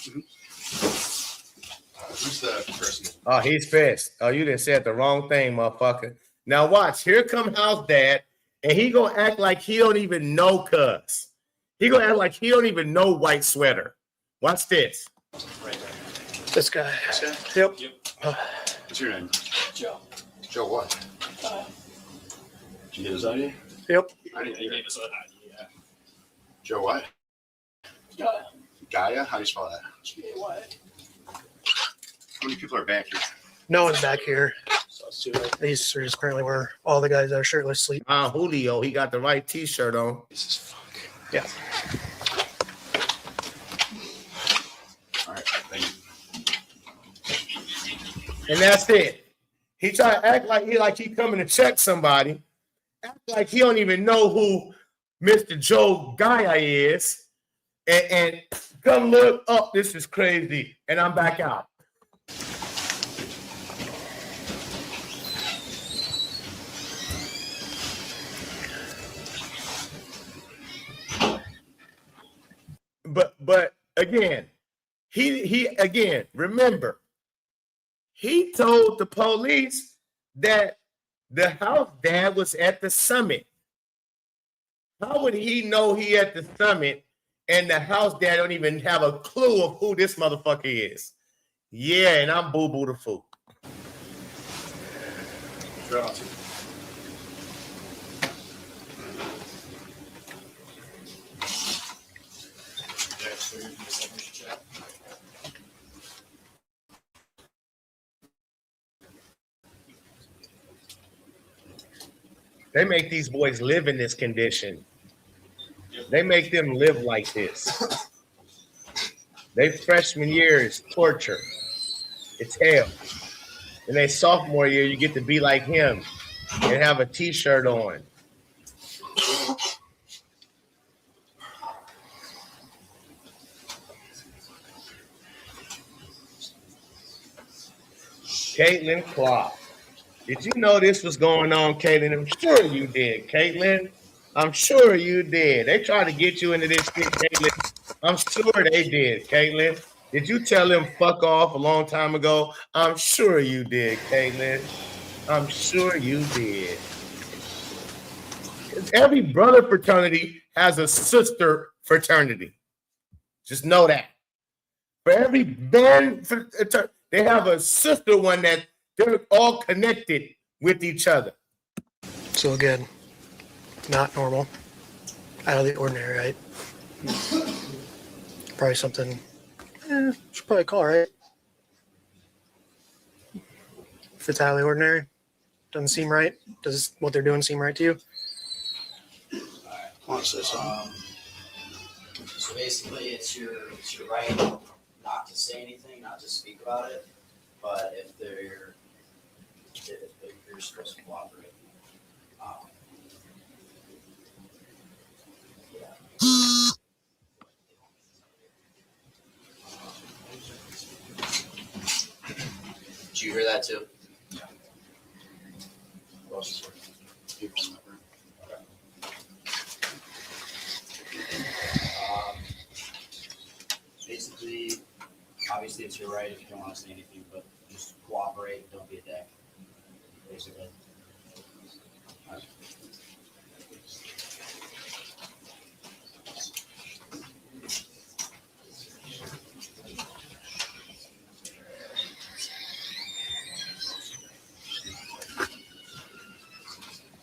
Who's the person? Oh, he's pissed. Oh, you done said the wrong thing, motherfucker. Now watch. Here come house dad, and he gonna act like he don't even know cuz. He gonna act like he don't even know white sweater. Watch this. This guy. Yep. What's your name? Joe. Joe what? Did you get his ID? Yep. I didn't He hear. gave us an idea. Joe what? Got it. Gaia? How do you spell that? G-A-Y. How many people are back here? No one's back here. So it's too late. These are just currently where all the guys that are shirtless sleep. Julio, he got the right t-shirt on. This is fuck. Yeah. All right, thank you. And that's it. He try to act like he coming to check somebody. Act like he don't even know who Mr. Joe Gaia is. And come look up. This is crazy. And I'm back out. But again, he again, remember, he told the police that The house dad was at the summit. How would he know he at the summit and the house dad don't even have a clue of who this motherfucker is? Yeah, and I'm boo-boo the fool. They make these boys live in this condition. They make them live like this. Their freshman year is torture. It's hell. And their sophomore year, you get to be like him and have a t-shirt on. Caitlin Clark. Did you know this was going on, Caitlin? I'm sure you did, Caitlin. I'm sure you did. They tried to get you into this shit, Caitlin. I'm sure they did, Caitlin. Did you tell them fuck off a long time ago? I'm sure you did, Caitlin. I'm sure you did. Every brother fraternity has a sister fraternity. Just know that. For every band, they have a sister one that they're all connected with each other. So again, not normal, out of the ordinary, right? Probably something. Should probably call, right? If it's out of the ordinary, doesn't seem right. Does what they're doing seem right to you? So basically, it's your right not to say anything, not to speak about it. But if you're supposed to cooperate, Did you hear that too? Yeah. Basically, obviously, it's your right if you don't want to say anything, but just cooperate. Don't be a dick. Basically.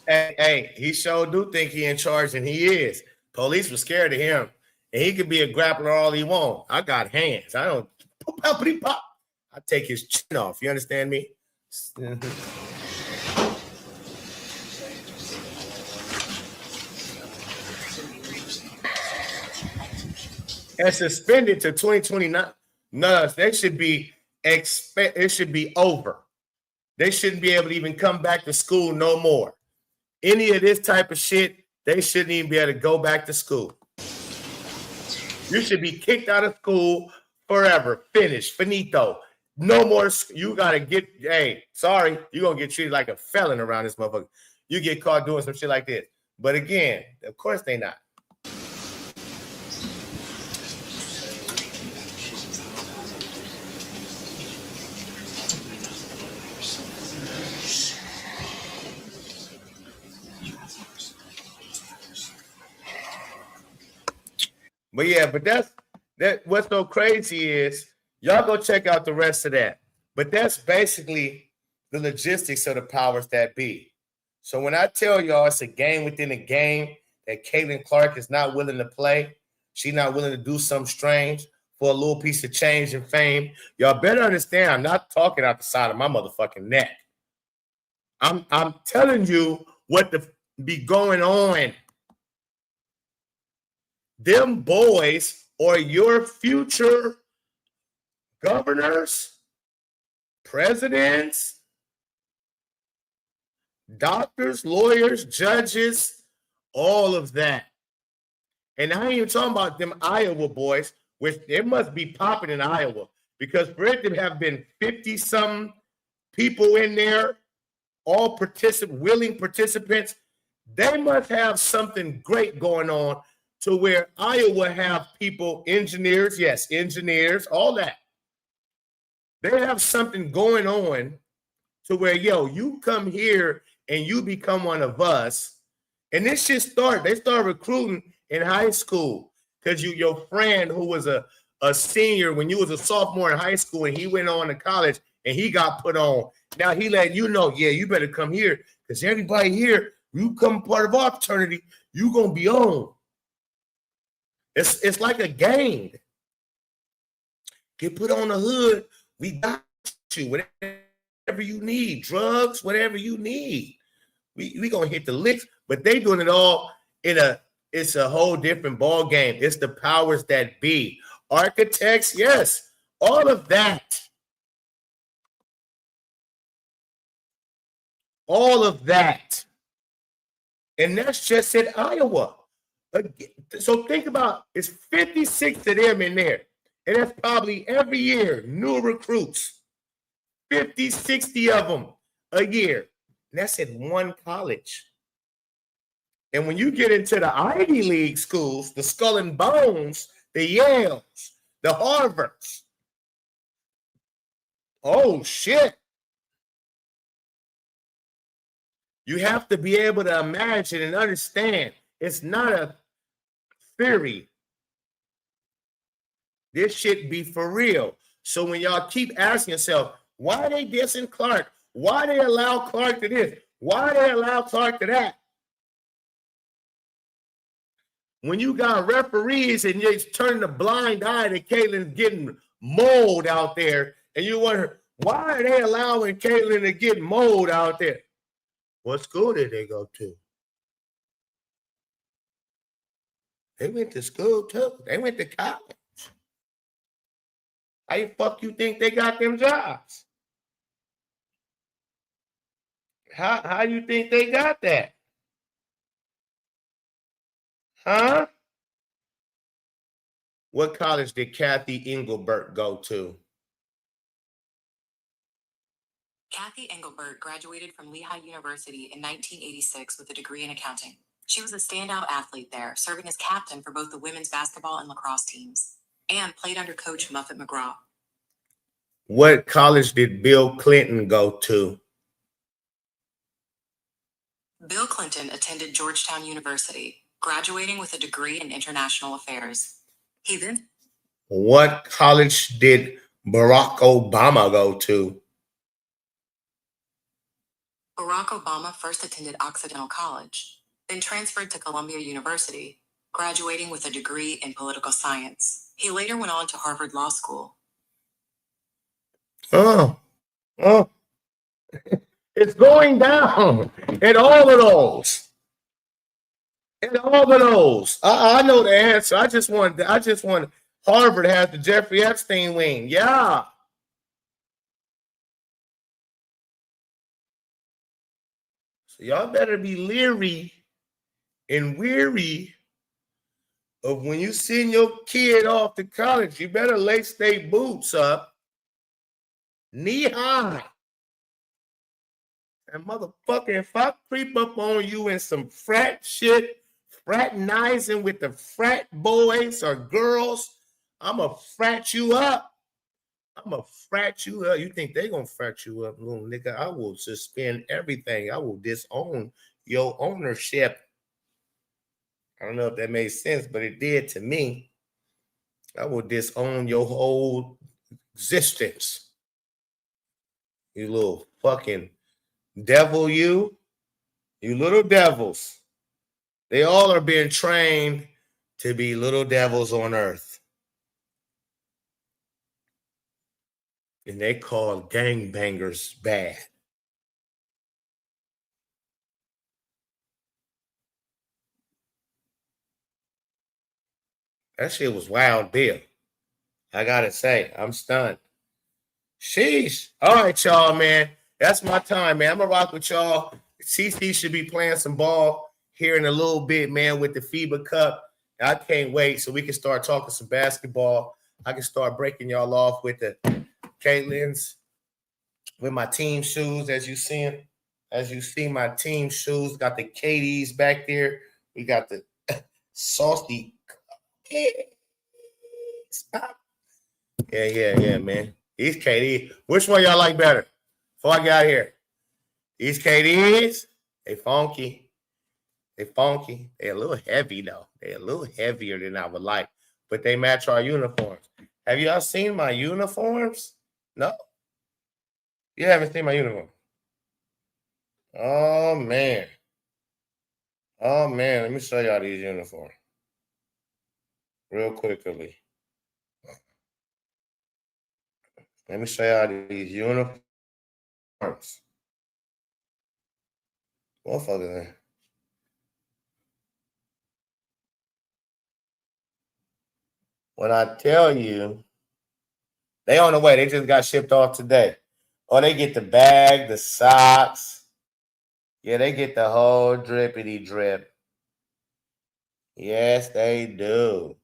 Hey, he sure do think he in charge, and he is. Police were scared of him, and he could be a grappler all he want. I got hands. I don't pop. I take his chin off. You understand me? And suspended to 2029. No, they should be it should be over. They shouldn't be able to even come back to school no more. Any of this type of shit, they shouldn't even be able to go back to school. You should be kicked out of school forever. Finished. Finito. No more. You got to get, hey, sorry, you're going to get treated like a felon around this motherfucker. You get caught doing some shit like this. But again, of course they not. But yeah, but that's what's so crazy is y'all go check out the rest of that. But that's basically the logistics of the powers that be. So when I tell y'all it's a game within a game that Caitlin Clark is not willing to play, she's not willing to do something strange for a little piece of change and fame, y'all better understand I'm not talking out the side of my motherfucking neck. I'm telling you what be going on. Them boys are your future governors, presidents, doctors, lawyers, judges, all of that. And I ain't even talking about them Iowa boys, which it must be popping in Iowa, because for it to have been 50-some people in there, all willing participants, they must have something great going on to where Iowa have people, engineers, yes, engineers, all that. They have something going on to where, yo, you come here and you become one of us. And this shit they start recruiting in high school because your friend who was a senior when you was a sophomore in high school and he went on to college and he got put on. Now he letting you know, yeah, you better come here because everybody here, you come part of our fraternity, you gonna be on. It's like a gang. Get put on the hood, we got you. Whatever you need, drugs, whatever you need. We gonna hit the licks, but they doing it all it's a whole different ball game. It's the powers that be. Architects, yes, all of that. All of that. And that's just in Iowa. So think about it's 56 of them in there. And that's probably every year, new recruits. 50, 60 of them a year. And that's in one college. And when you get into the Ivy League schools, the Skull and Bones, the Yales, the Harvards, oh shit. You have to be able to imagine and understand it's not a theory. This shit be for real. So when y'all keep asking yourself, why they dissing Clark? Why they allow Clark to this? Why they allow Clark to that? When you got referees and you're turning a blind eye to Caitlin getting mold out there, and you wonder, why are they allowing Caitlin to get mold out there? What school did they go to? They went to school too. They went to college. How the fuck you think they got them jobs? How you think they got that? Huh? What college did Kathy Engelbert go to? Kathy Engelbert graduated from Lehigh University in 1986 with a degree in accounting. She was a standout athlete there, serving as captain for both the women's basketball and lacrosse teams, and played under coach Muffet McGraw. What college did Bill Clinton go to? Bill Clinton attended Georgetown University, graduating with a degree in international affairs. He then... What college did Barack Obama go to? Barack Obama first attended Occidental College, then transferred to Columbia University, graduating with a degree in political science. He later went on to Harvard Law School. Oh. It's going down in all of those. In all of those. I know the answer. I just want Harvard has the Jeffrey Epstein wing. Yeah. So y'all better be leery and weary of when you send your kid off to college. You better lace their boots up. Knee high. And motherfucker, if I creep up on you in some frat shit, fraternizing with the frat boys or girls, I'ma frat you up. You think they gonna frat you up, little nigga? I will suspend everything. I will disown your ownership. I don't know if that made sense, but it did to me. I will disown your whole existence. You little fucking devil, you little devils. They all are being trained to be little devils on earth. And they call gangbangers bad. That shit was Wild Bill. I gotta say, I'm stunned. Sheesh. All right, y'all, man. That's my time, man. I'm gonna rock with y'all. CC should be playing some ball here in a little bit, man, with the FIBA Cup. I can't wait so we can start talking some basketball. I can start breaking y'all off with the Caitlin's, with my team shoes, as you see them. As you see my team shoes, got the KDs back there. We got the saucy. Yeah, man. These KDs. Which one y'all like better? Before I get out of here. These KDs They funky. They funky. They're a little heavy, though. They're a little heavier than I would like, but they match our uniforms. Have y'all seen my uniforms? No? You haven't seen my uniform? Oh, man. Oh, man. Let me show y'all these uniforms real quickly. Let me show y'all these uniforms. Motherfucker. When I tell you, they on the way. They just got shipped off today. Oh, they get the bag, the socks. Yeah, they get the whole drippity drip. Yes, they do.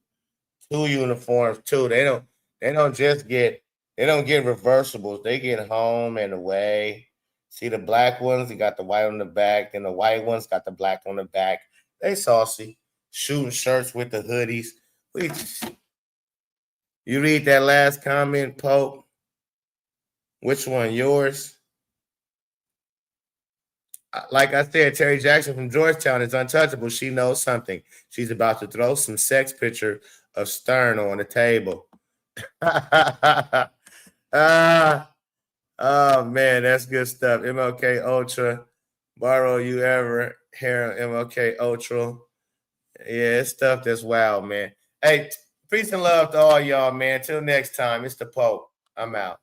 2 uniforms too. They don't just get, they don't get reversibles. They get home and away. See the black ones, they got the white on the back, then the white ones got the black on the back. They saucy. Shooting shirts with the hoodies. You read that last comment, Pope? Which one? Yours? Like I said, Terry Jackson from Georgetown is untouchable. She knows something. She's about to throw some sex picture of Stern on the table. Oh, man, that's good stuff. MLK Ultra. Borrow you ever hear MLK Ultra? Yeah, it's stuff that's wild, man. Hey, peace and love to all y'all, man. Till next time, it's the Pope. I'm out.